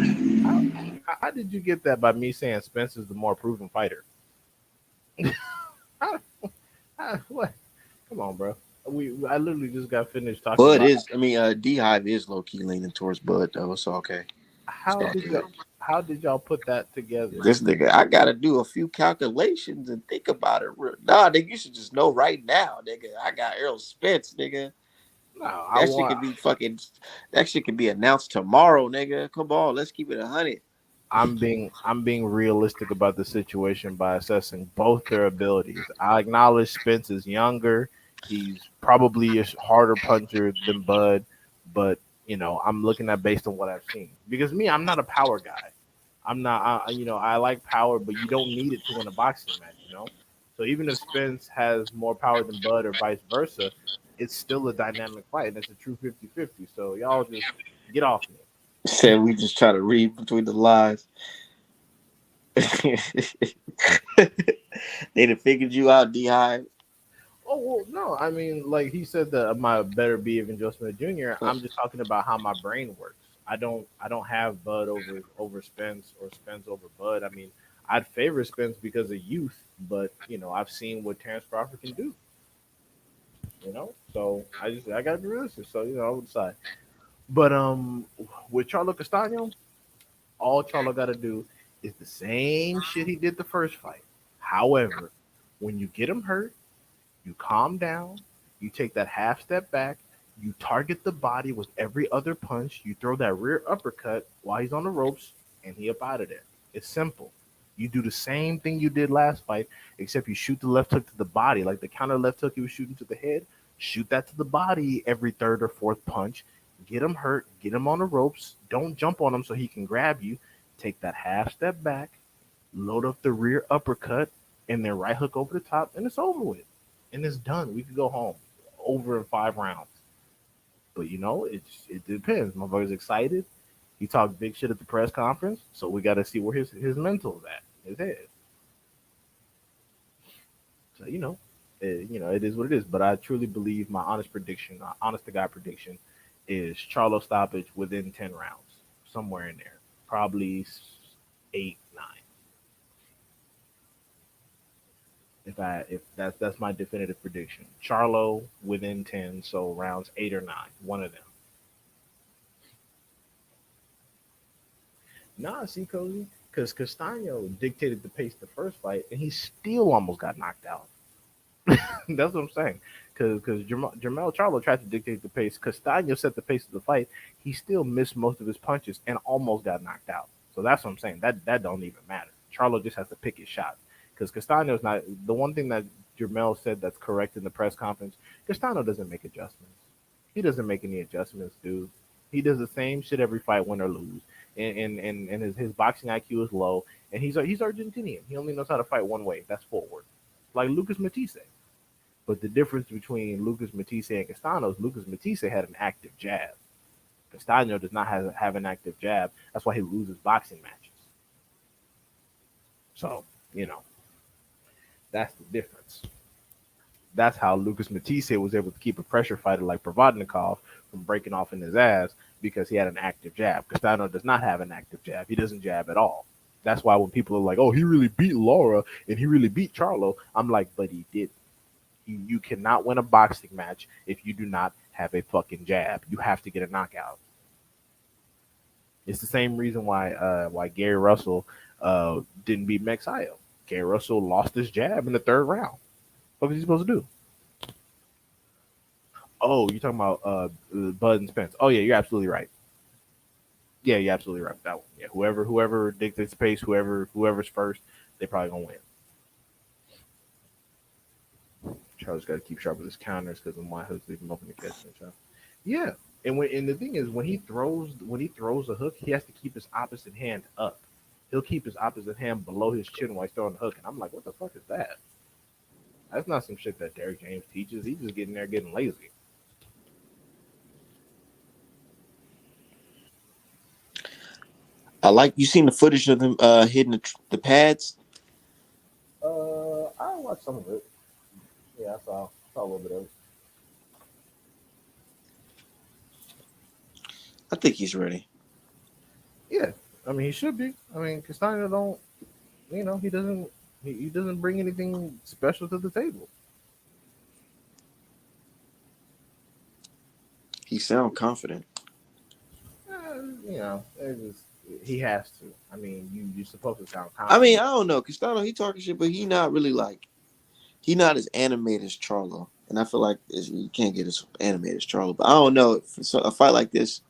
How, how did you get that by me saying Spence is the more proven fighter? How, what? Come on, bro. I literally just got finished talking Bud about is I mean D Hive is low key leaning towards Bud though, so okay. It's how all did good. y'all put that together? This nigga, I gotta do a few calculations and think about it. Nah, nigga, you should just know right now, nigga. I got Errol Spence, nigga. No, I That shit want. could be fucking. That shit could be announced tomorrow, nigga. Come on, let's keep it 100. I'm being realistic about the situation by assessing both their abilities. I acknowledge Spence is younger. He's probably a harder puncher than Bud, but I'm looking at based on what I've seen. Because me, I'm not a power guy. I'm not. I like power, but you don't need it to win a boxing match. So even if Spence has more power than Bud or vice versa, it's still a dynamic fight, and it's a true 50-50. So y'all just get off me. Said we just try to read between the lines. They done figured you out, D Hive. Oh well, no. I mean, like he said that my better be even Joe Smith Jr. I'm just talking about how my brain works. I don't have Bud over Spence or Spence over Bud. I mean, I'd favor Spence because of youth, but I've seen what Terrence Crawford can do. So I gotta be realistic. So I would decide. But with Charlo Castano, all Charlo got to do is the same shit he did the first fight. However, when you get him hurt, you calm down, you take that half step back, you target the body with every other punch, you throw that rear uppercut while he's on the ropes, and he up out of there. It's simple. You do the same thing you did last fight, except you shoot the left hook to the body, like the counter left hook he was shooting to the head. Shoot that to the body every third or fourth punch. Get him hurt, get him on the ropes. Don't jump on him so he can grab you. Take that half step back, load up the rear uppercut, and then right hook over the top, and it's over with. And it's done. We could go home over in 5 rounds. But it depends. My brother's excited. He talked big shit at the press conference, so we got to see where his mental's at, his head. So it is what it is. But I truly believe my honest prediction, honest to God prediction, is Charlo stoppage within 10 rounds, somewhere in there, probably 8, 9. If that's my definitive prediction. Charlo within 10, so rounds 8 or 9, one of them. Nah, see, Cozy, because Castano dictated the pace the first fight, and he still almost got knocked out. That's what I'm saying. Because Jermell Charlo tried to dictate the pace. Castano set the pace of the fight. He still missed most of his punches and almost got knocked out. So that's what I'm saying. That don't even matter. Charlo just has to pick his shots. Because Castano's not the one thing that Jermell said that's correct in the press conference. Castano doesn't make adjustments. He doesn't make any adjustments, dude. He does the same shit every fight, win or lose. And his boxing IQ is low. And he's Argentinian. He only knows how to fight one way. That's forward. Like Lucas Matisse. But the difference between Lucas Matisse and Castano is Lucas Matisse had an active jab. Castano does not have an active jab. That's why he loses boxing matches. So, you know, that's the difference. That's how Lucas Matisse was able to keep a pressure fighter like Provodnikov from breaking off in his ass because he had an active jab. Castano does not have an active jab. He doesn't jab at all. That's why when people are like, "Oh, he really beat Laura and he really beat Charlo," I'm like, "But he did." You cannot win a boxing match if you do not have a fucking jab. You have to get a knockout. It's the same reason why Gary Russell didn't beat Mexio. Gary Russell lost his jab in the third round. What was he supposed to do? Oh, you're talking about Bud and Spence. Oh yeah, you're absolutely right. Yeah, you're absolutely right with that one. Yeah, whoever dictates the pace, whoever's first, they probably gonna win. Charles got to keep sharp with his counters because the White Hooks leave him open to catch him. Yeah, and the thing is, when he throws a hook, he has to keep his opposite hand up. He'll keep his opposite hand below his chin while he's throwing the hook, and I'm like, what the fuck is that? That's not some shit that Derrick James teaches. He's just getting there, getting lazy. I like you seen the footage of them hitting the pads. I watched some of it. Yeah, I saw a little bit of it. I think he's ready. Yeah, I mean he should be. I mean Castano don't, he doesn't bring anything special to the table. He sound confident. He has to. I mean, you're supposed to sound I mean, confident. I don't know. Castano, he talking shit, but he not really like he not as animated as Charlo. And I feel like you can't get as animated as Charlo. But I don't know. For a fight like this,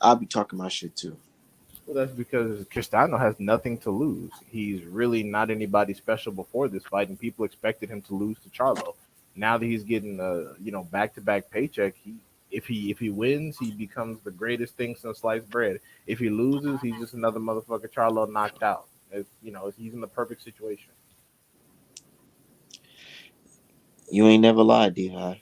I'll be talking my shit too. Well, that's because Castano has nothing to lose. He's really not anybody special before this fight, and people expected him to lose to Charlo. Now that he's getting a back to back paycheck, if he wins, he becomes the greatest thing since sliced bread. If he loses, he's just another motherfucker Charlo knocked out. He's in the perfect situation. You ain't never lied, D-High.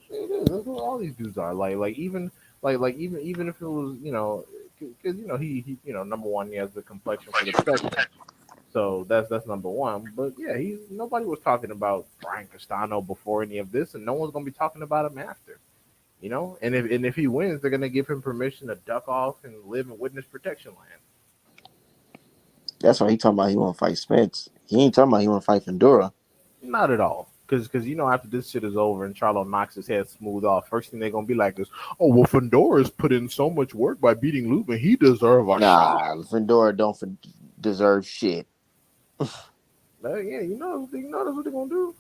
It is. That's what all these dudes are. Even if it was because he number one, he has the complexion for the spectrum. So that's number one. But yeah, nobody was talking about Brian Castano before any of this, and no one's gonna be talking about him after. And if he wins, they're gonna give him permission to duck off and live in witness protection land. That's why he talking about he want to fight Spence. He ain't talking about he want to fight Fendora. Not at all. Because after this shit is over and Charlo knocks his head smooth off, first thing they're gonna be like is, "Oh well, Fendora's put in so much work by beating Lubin, he deserves a shot." Nah, Fendora don't deserve shit. Yeah, that's what they're gonna do.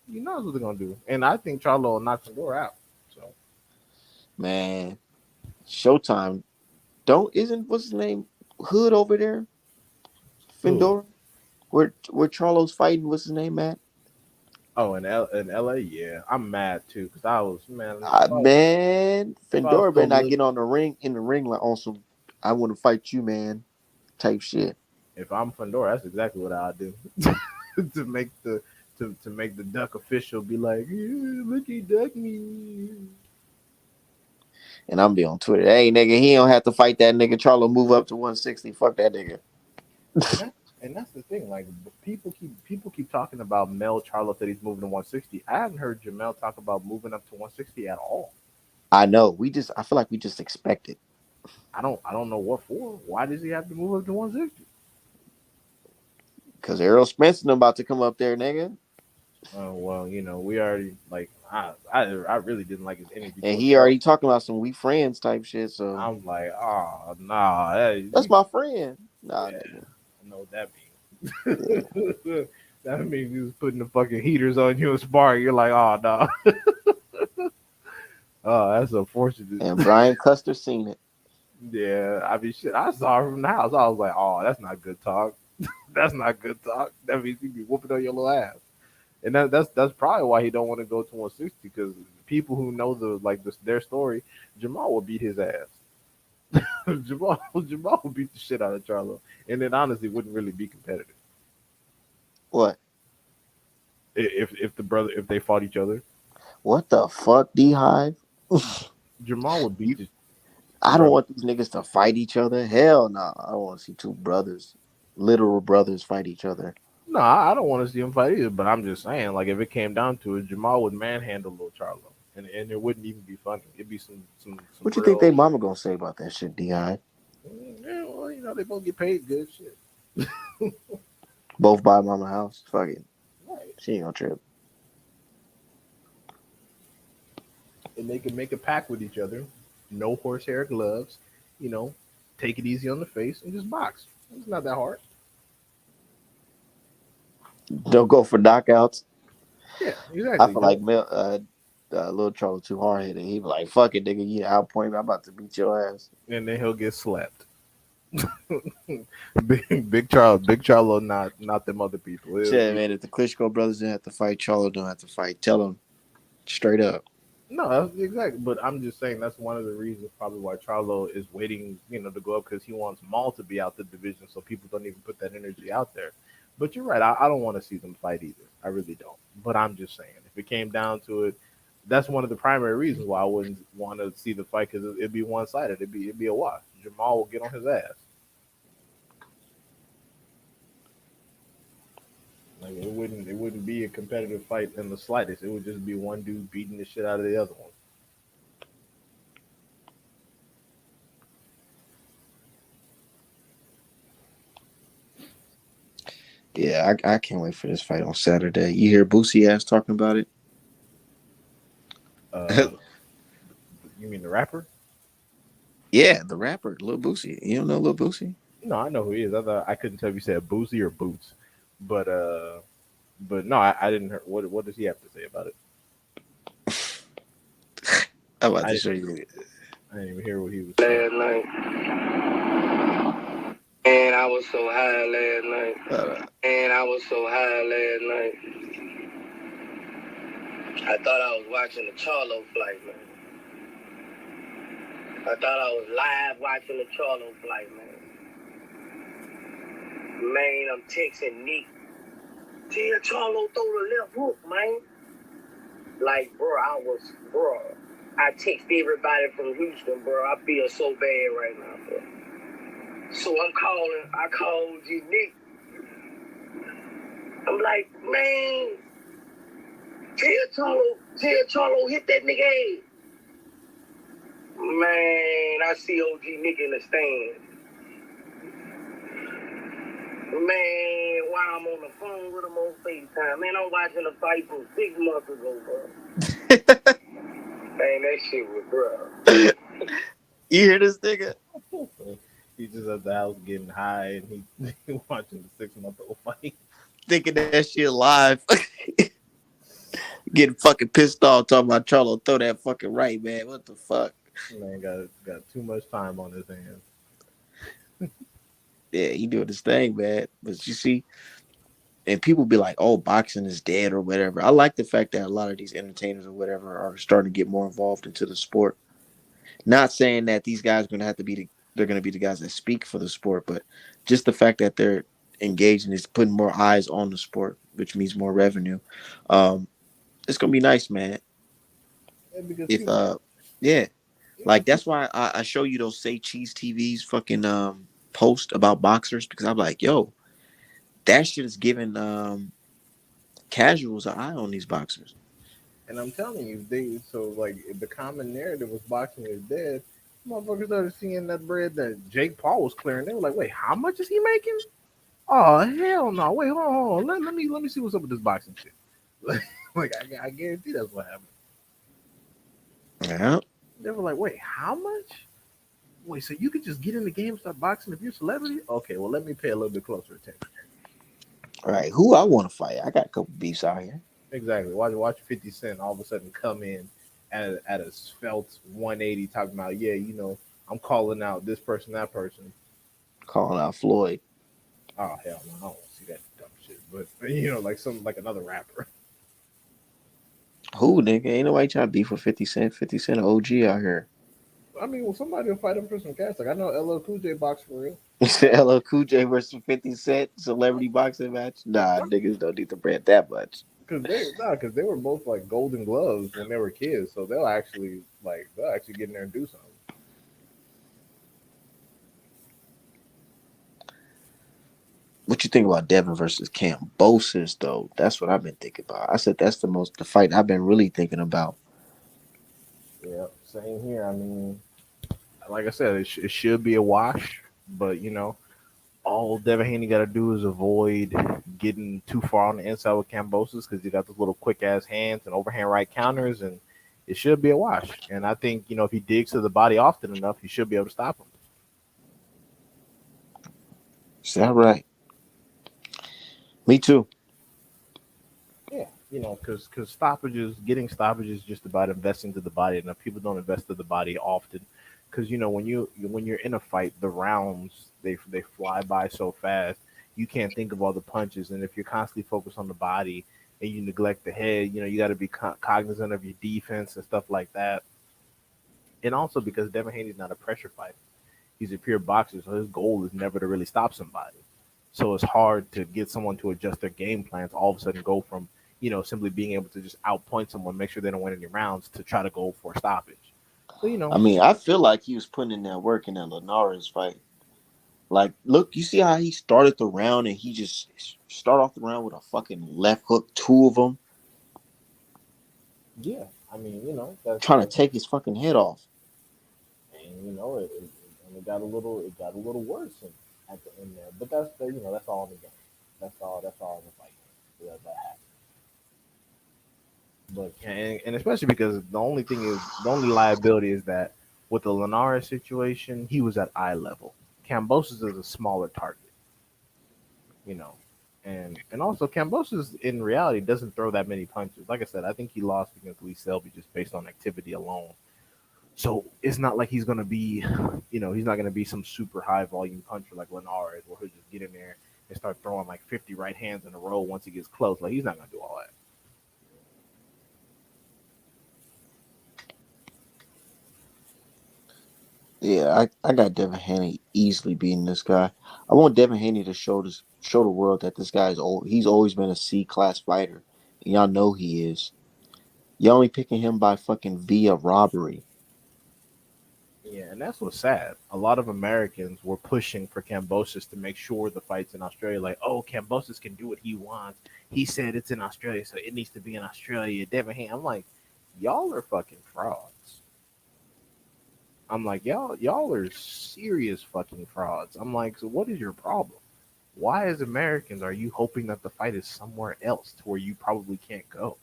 That's what they're gonna do. And I think Charlo will knock Fendora out. So Man, Showtime isn't what's his name Hood over there? who? Fendora, where Charlo's fighting. What's his name, Matt? Oh, in LA, yeah, I'm mad too because I was man. Man, If I was Fendora better not co-living, get on the ring like on some I want to fight you, man, type shit. if I'm Fendora, that's exactly what I'd do to make the duck official be like, yeah, look, he ducked me. And I'm be on Twitter. Hey, nigga, he don't have to fight that nigga. Charlo move up to 160. Fuck that nigga. And that's the thing. Like people keep talking about Mel Charlo that he's moving to 160. I haven't heard Jamel talk about moving up to 160 at all. I know. I feel like we just expect it I don't know what for. Why does he have to move up to 160? because Errol Spence is about to come up there, nigga, Oh well, we already like I really didn't like his energy and towards he Charlo. already talking about some we friends type shit. So I'm like, oh nah, that's my friend. Nah, yeah, nigga. I know what that Yeah. means. That means he was putting the fucking heaters on you and sparring. You're like, oh no. Oh, that's unfortunate. And Brian Custer seen it. Yeah, I mean, shit. I saw her from the house. I was like, oh, that's not good talk. That's not good talk. That means he be whooping on your little ass. And that's probably why he don't want to go to 160 because people who know their story, Jamal will beat his ass. Jamal will beat the shit out of Charlo, and it honestly wouldn't really be competitive What? if they fought each other. What the fuck, D Hive? Jamal would beat You, the I don't bro. want these niggas to fight each other. Hell no. I don't want to see two brothers, literal brothers, fight each other. No, I don't want to see him fight either. But I'm just saying, like, if it came down to it, Jamal would manhandle little Charlo, and it wouldn't even be funny. It'd be some What you think real. they mama gonna say about that shit, D Hive? Yeah, well, they both get paid good shit. Both buy mama house. Fuck it. Right. She ain't gonna trip. And they can make a pact with each other. No horsehair gloves. You know, take it easy on the face and just box. It's not that hard. Don't go for knockouts. Yeah, I exactly. feel like little Charlie too hard headed. He be like, "Fuck it, nigga, you outpoint me. I'm about to beat your ass." And then he'll get slapped. Big Charlo, not them other people. Shit, man. If the Klitschko brothers didn't have to fight, Charlo don't have to fight. Tell them straight up. No, that's exactly. But I'm just saying that's one of the reasons probably why Charlo is waiting, to go up because he wants Maul to be out the division, so people don't even put that energy out there. But you're right. I don't want to see them fight either. I really don't. But I'm just saying, if it came down to it, that's one of the primary reasons why I wouldn't want to see the fight because it'd be one sided. It'd be a wash. Jamal will get on his ass. Like it wouldn't be a competitive fight in the slightest. It would just be one dude beating the shit out of the other one. Yeah, I can't wait for this fight on Saturday. You hear Boosie ass talking about it? Uh, you mean the rapper? Yeah, the rapper, Lil Boosie. You don't know Lil Boosie? No, I know who he is. I thought I couldn't tell if you said Boosie or Boots, but no, I didn't hear. What does he have to say about it? I'm about I, to show you. I didn't even hear what he was saying. Last night, and I was so high last night. And I was so high last night. I thought I was watching the Charlo flight, man. I thought I was live watching the Charlo flight, man. Man, I'm texting Nick. Tell Charlo throw the left hook, man. Like, bro, I text everybody from Houston, bro. I feel so bad right now, bro. So I called G Nick. I'm like, man, tell Charlo hit that nigga head. Man, I see OG Nick in the stand. Man, while I'm on the phone with him on FaceTime, man, I'm watching the fight from 6 months ago, bro. Man, that shit was, bro. You hear this nigga? He's just at the house getting high and he watching the 6-month-old fight. Thinking that shit live. Getting fucking pissed off talking about Charlo. Throw that fucking right, man. What the fuck? Man got too much time on his hands. Yeah, he doing his thing, man. But you see, and people be like, "Oh, boxing is dead" or whatever. I like the fact that a lot of these entertainers or whatever are starting to get more involved into the sport. Not saying that these guys are gonna have to be they're gonna be the guys that speak for the sport, but just the fact that they're engaging is putting more eyes on the sport, which means more revenue. It's gonna be nice, man. Yeah, because If yeah, like that's why I show you those Say Cheese TV's fucking post about boxers because I'm like, yo, that shit is giving casuals an eye on these boxers. and I'm telling you, like the common narrative was boxing is dead. Motherfuckers started seeing that bread that Jake Paul was clearing. They were like, wait, how much is he making? Oh hell no! Wait, hold on. Let me see what's up with this boxing shit. Like I guarantee that's what happened. Yeah. They were like, wait, how much? Wait, so you could just get in the game and start boxing if you're a celebrity? Okay, well let me pay a little bit closer attention. All right, who I want to fight? I got a couple beefs out here. Exactly. Watch 50 Cent all of a sudden come in at a svelte 180 talking about, yeah, I'm calling out this person, that person. Calling out Floyd. Oh hell no, I don't want to see that dumb shit. But like some like another rapper. Who, nigga? Ain't nobody trying to beef with 50 Cent. 50 Cent OG out here. I mean, well, somebody will fight him for some cash. Like I know LL Cool J box for real. LL Cool J versus 50 Cent celebrity boxing match. Nah, niggas don't need to brand that much. Cause they were both like Golden Gloves when they were kids, so they'll actually get in there and do something. What you think about Devin versus Cambosis though? That's what I've been thinking about. I said that's the fight I've been really thinking about. Yeah, same here. I mean, like I said, it should be a wash, but all Devin Haney got to do is avoid getting too far on the inside with Cambosis because he got those little quick ass hands and overhand right counters, and it should be a wash. And I think if he digs to the body often enough, he should be able to stop him. Is that right? Me too. Yeah, because getting stoppages, just about investing to the body. Enough people don't invest to the body often, because when you're in a fight, the rounds they fly by so fast. You can't think of all the punches, and if you're constantly focused on the body and you neglect the head, you got to be cognizant of your defense and stuff like that. And also because Devin Haney's not a pressure fighter, he's a pure boxer, so his goal is never to really stop somebody. So it's hard to get someone to adjust their game plans. All of a sudden, go from simply being able to just outpoint someone, make sure they don't win any rounds, to try to go for a stoppage. So I mean, I feel like he was putting in that work in that Linares fight. Like, look, you see how he started the round and he just start off the round with a fucking left hook, two of them, yeah, I mean, trying to take his fucking head off. and it got a little worse at the end there. But that's all in the game. That's all in the fight. That happened. But and especially because the only liability is that with the Linares situation, he was at eye level. Cambosis is a smaller target, you know, and also Cambosis in reality doesn't throw that many punches. Like I said, I think he lost against Lee Selby just based on activity alone. So it's not like he's gonna be, he's not gonna be some super high volume puncher like Linares, where he'll just get in there and start throwing like 50 right hands in a row once he gets close. Like he's not gonna do all that. Yeah, I got Devin Haney easily beating this guy. I want Devin Haney to show the world that this guy is old. He's always been a C class fighter. And y'all know he is. Y'all only picking him by fucking via robbery. Yeah, and that's what's sad. A lot of Americans were pushing for Cambosis to make sure the fight's in Australia. Like, oh, Cambosis can do what he wants. He said it's in Australia, so it needs to be in Australia. Devin Haney, I'm like, y'all are fucking frauds. I'm like, y'all are serious fucking frauds. I'm like, so what is your problem? Why, as Americans, are you hoping that the fight is somewhere else to where you probably can't go?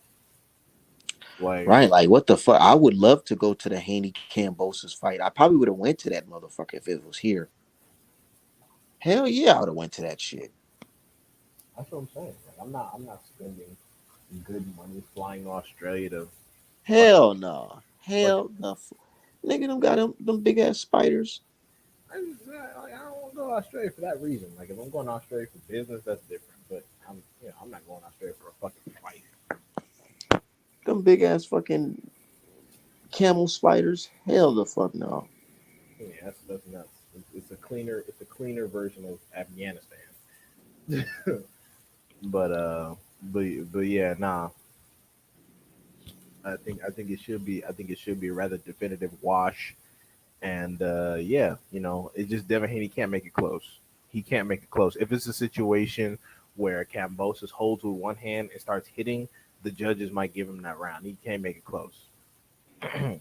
Like, Right? Like what the fuck? I would love to go to the Haney Cambosis fight. I probably would have went to that motherfucker if it was here. Hell yeah, I would have went to that shit. that's what I'm saying. Like, I'm not spending good money flying to Australia to fucking Hell no. Hell no. Nigga, them got them big ass spiders. I don't want to go to Australia for that reason. Like, if I'm going to Australia for business, that's different. But I'm not going to Australia for a fucking fight. Them big ass fucking camel spiders. Hell the fuck no. Yeah, that's nuts. It's a cleaner version of Afghanistan. but uh, but yeah, nah. I think it should be a rather definitive wash. And yeah, it just Devin Haney can't make it close. He can't make it close. If it's a situation where Cambosis holds with one hand and starts hitting, the judges might give him that round. He can't make it close. And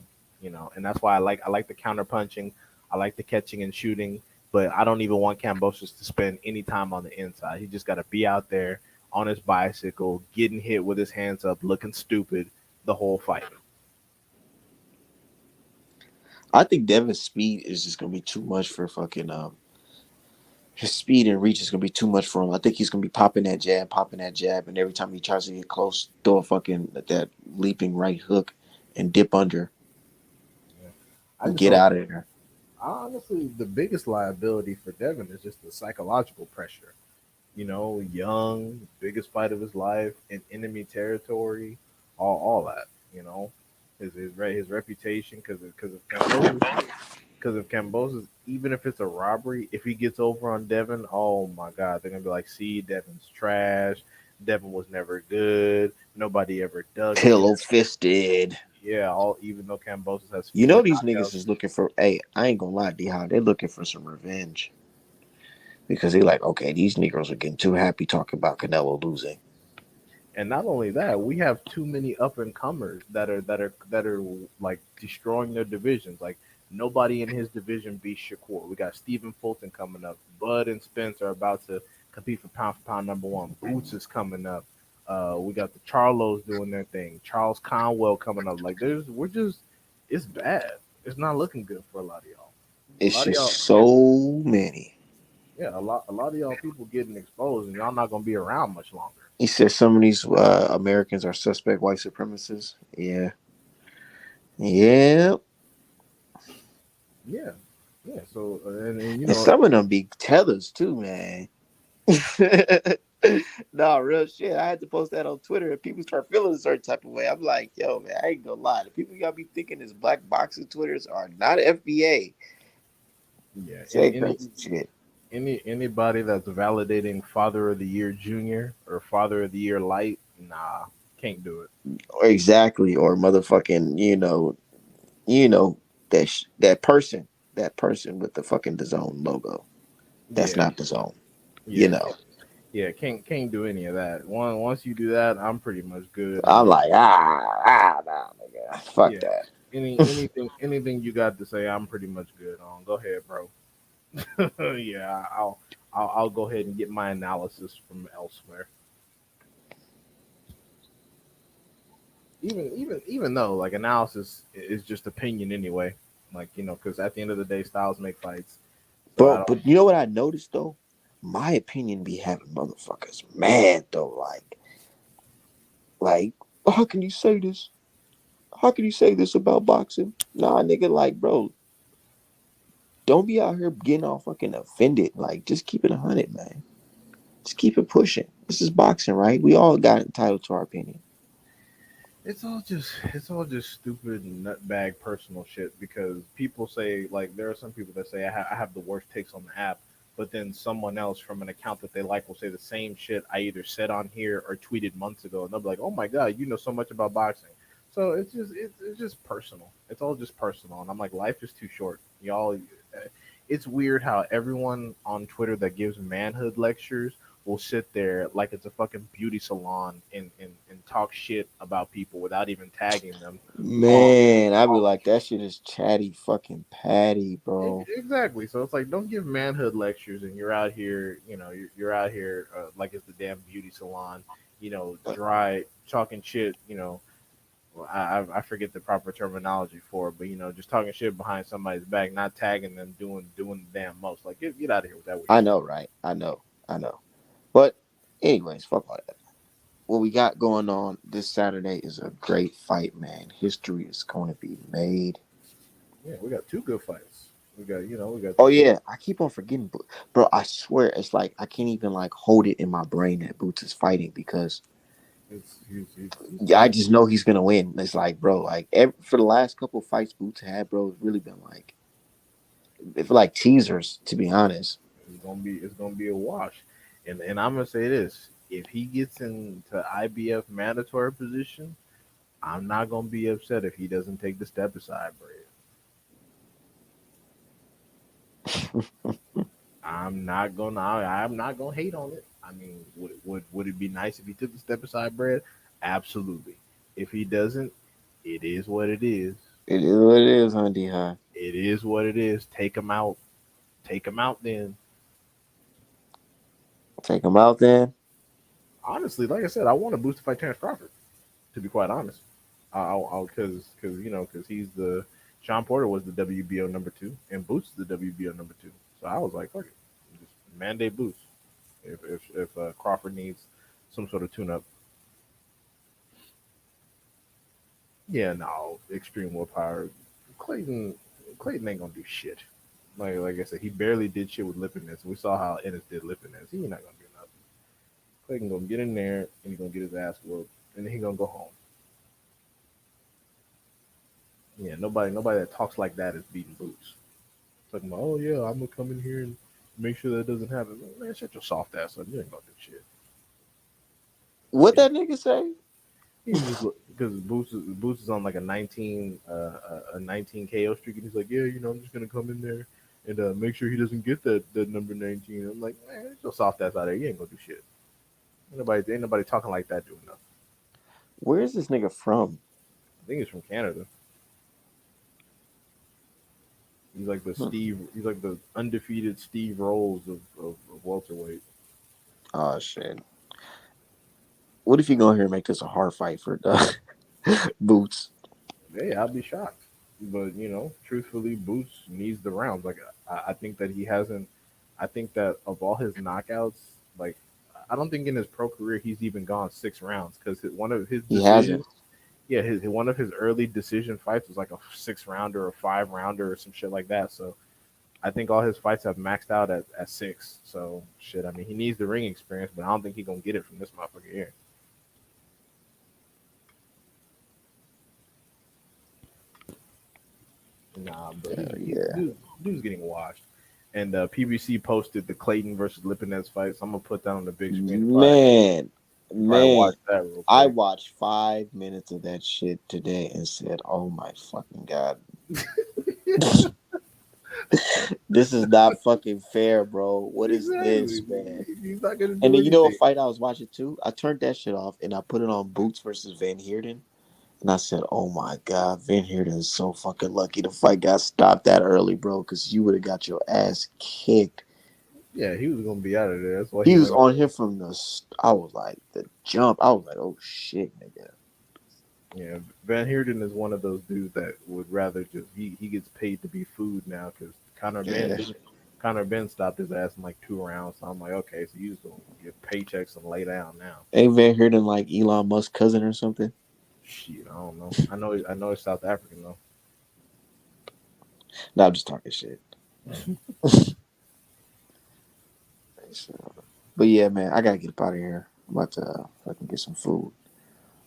that's why I like the counter punching, I like the catching and shooting, but I don't even want Cambosis to spend any time on the inside. He just got to be out there on his bicycle, getting hit with his hands up, looking stupid the whole fight. I think Devin's speed is just gonna be too much for fucking his speed and reach is gonna be too much for him. I think he's gonna be popping that jab, and every time he tries to get close, throw a fucking that leaping right hook and dip under Yeah. I and just get hope. out of there. Honestly, the biggest liability for Devin is just the psychological pressure. Young, biggest fight of his life in enemy territory, all that. You know, his reputation because of Cambosis. Even if it's a robbery, if he gets over on Devin, oh my God, they're gonna be like, see, Devin's trash. Devin was never good. Nobody ever dug him. Pillow fisted. Yeah, all even though Cambosis has You fewer know these niggas knockouts. is looking for. Hey, I ain't gonna lie, D. How they're looking for some revenge because they like, okay, these Negroes are getting too happy talking about Canelo losing. And not only that, we have too many up and comers that are like destroying their divisions. Like nobody in his division beats Shakur. We got Stephen Fulton coming up. Bud and Spence are about to compete for pound number one. Boots is coming up. We got the Charlos doing their thing. Charles Conwell coming up. Like we're just, it's bad. It's not looking good for a lot of y'all. A It's lot of just y'all, so many. yeah, a lot of y'all people getting exposed, and y'all not gonna be around much longer. He said some of these Americans are suspect white supremacists. Yeah, yeah, Yeah, yeah. So and and some of them be tellers too, man. No, real shit. I had to post that on Twitter, and people start feeling a certain type of way. I'm like, yo, man, I ain't gonna lie. The people y'all be thinking is black boxing Twitters are not FBA. yeah, Say crazy shit. anybody that's validating Father of the Year Junior or Father of the Year Light, nah, can't do it. Or exactly, or motherfucking, that person with the fucking the zone logo. That's Yeah, not the zone. You yeah, know. can't do any of that. Once you do that, I'm pretty much good. I'm like, nah, nigga. Fuck Yeah, that. anything you got to say, I'm pretty much good on. Go ahead, bro. Yeah, I'll go ahead and get my analysis from elsewhere. Even though like analysis is just opinion anyway. Like because at the end of the day, styles make fights. So I Bro, don't. but you know what I noticed though? My opinion be having motherfuckers mad though. Like, how can you say this? How can you say this about boxing? Nah, nigga, like, bro, don't be out here getting all fucking offended. Like, just keep it 100, man. Just keep it pushing. This is boxing, right? We all got entitled to our opinion. It's all just stupid nutbag personal shit because people say like there are some people that say I have the worst takes on the app, but then someone else from an account that they like will say the same shit I either said on here or tweeted months ago, and they'll be like, "Oh my god, you know so much about boxing." So it's just personal. It's all just personal, and I'm like, life is too short, y'all. It's weird how everyone on Twitter that gives manhood lectures will sit there like it's a fucking beauty salon and talk shit about people without even tagging them. Um, Man, I be like, that shit is chatty fucking patty, bro. exactly. So it's like, don't give manhood lectures, and you're out here, you're out here like it's the damn beauty salon, dry talking shit. Well, I forget the proper terminology for it, but just talking shit behind somebody's back, not tagging them, doing the damn most. Like, get out of here with that weird I shit. know, right? I know. But, anyways, fuck all that. What we got going on this Saturday is a great fight, man. History is going to be made. Yeah, we got two good fights. We got the Oh kid. yeah, I keep on forgetting, bro. I swear, it's like I can't even like hold it in my brain that Boots is fighting because He's yeah, I gonna just know he's gonna win. It's like, bro, like for the last couple of fights Boots had, bro, it's really been like it feel like teasers, to be honest. it's gonna be a wash. And I'm gonna say this: if he gets into IBF mandatory position, I'm not gonna be upset if he doesn't take the step aside break. I'm not gonna hate on it. I mean, would it be nice if he took the step aside bread? Absolutely. If he doesn't, it is what it is. It is what it is, huh, D-High? It is what it is. Take him out. Take him out then. Take him out then. Honestly, like I said, I want to boost to fight Terrence Crawford. To be quite honest, I'll because he's the Sean Porter was the WBO number two and Boots is the WBO number two. So I was like, fuck it, mandate boots. If Crawford needs some sort of tune up, yeah, no, extreme willpower. Clayton Clayton ain't gonna do shit. Like I said, he barely did shit with Lipinets. We saw how Ennis did Lipinets. He not gonna do nothing. Clayton gonna get in there and he gonna get his ass whooped, and then he gonna go home. Yeah, nobody that talks like that is beating boots. Talking about, oh yeah, I'm gonna come in here and make sure that doesn't happen. Man, shut your soft ass up. You ain't gonna do shit. What Yeah. that nigga say? He was just because Boots is on like a 19 KO streak, and he's like, yeah, I'm just gonna come in there and make sure he doesn't get that number 19. I'm like, man, get your soft ass out there. You ain't gonna do shit. Ain't nobody talking like that doing nothing. Where is this nigga from? I think he's from Canada. He's like the Hmm. Steve. He's like the undefeated Steve Rolls of welterweight. Oh shit. What if you go here and make this a hard fight for Boots? Hey, I'd be shocked. But truthfully, Boots needs the rounds. Like I think that he hasn't. I think that of all his knockouts, like I don't think in his pro career he's even gone 6 rounds because one of his He decisions, hasn't. yeah, his one of his early decision fights was like a 6 rounder or 5 rounder or some shit like that. So I think all his fights have maxed out at 6. So shit, I mean he needs the ring experience, but I don't think he's gonna get it from this motherfucker here. Nah, but Yeah. dude's getting washed. And PBC posted the Clayton versus Lipinets fight, so I'm gonna put that on the big screen to Man, probably man. watch that real I quick. watched 5 minutes of that shit today and said, "Oh my fucking god, this is not fucking fair, bro. What is this, Exactly. man?" He's not gonna And do then you know what anything. fight I was watching too? I turned that shit off and I put it on Boots versus Van Heerden. And I said, "Oh my God, Van Heerden is so fucking lucky the fight got stopped that early, bro, because you would have got your ass kicked." Yeah, he was gonna be out of there. That's why he He was went. on him from I was like, the jump. I was like, oh shit, nigga. Yeah, Van Heerden is one of those dudes that would rather just he gets paid to be food now because Yeah. Conor Ben stopped his ass in like 2 rounds. So I'm like, okay, so you just gonna get paychecks and lay down now. Ain't Van Heerden like Elon Musk's cousin or something? Shit, I don't know. I know he's South African though. No, I'm just talking shit. But yeah, man, I gotta get up out of here. I'm about to fucking get some food.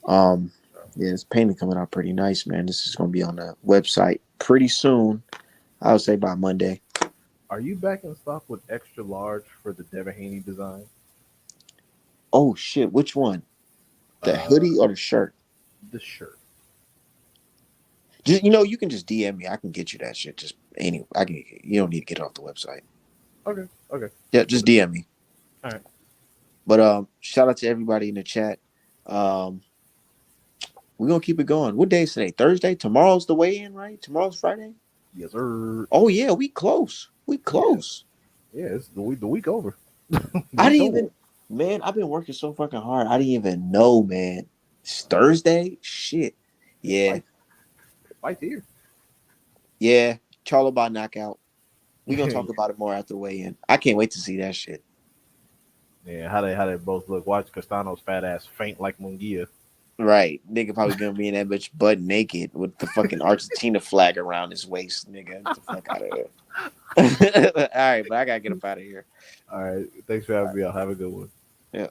Um, yeah, it's painting coming out pretty nice, man. This is gonna be on the website pretty soon. I would say by Monday. Are you back in stock with extra large for the Devin Haney design? Oh shit, which one? The Uh, hoodie or the shirt? the shirt. Just you can just DM me. I can get you that shit. Just anyway, I can. You don't need to get it off the website. Okay, okay. Yeah, just DM me. All right. But shout out to everybody in the chat. Um, we're gonna keep it going. What day is today? Thursday. Tomorrow's the weigh-in, right? Tomorrow's Friday. Yes, sir. Oh yeah, we close. We Yeah, close. yeah. It's the week over. I Week didn't over. even, man. I've been working so fucking hard. I didn't even know, man. It's Thursday. Shit. Yeah, Yeah, fight here. yeah. Charlo by knockout. We gonna talk about it more after the weigh-in. I can't wait to see that shit. Yeah, how they both look. Watch Castano's fat ass faint like Munguia. Right, nigga probably gonna be in that bitch butt naked with the fucking Argentina flag around his waist, nigga. Get the fuck out of here. All right, but I gotta get up out of here. All right. Thanks for All having right. me. I'll have a good one. Yeah.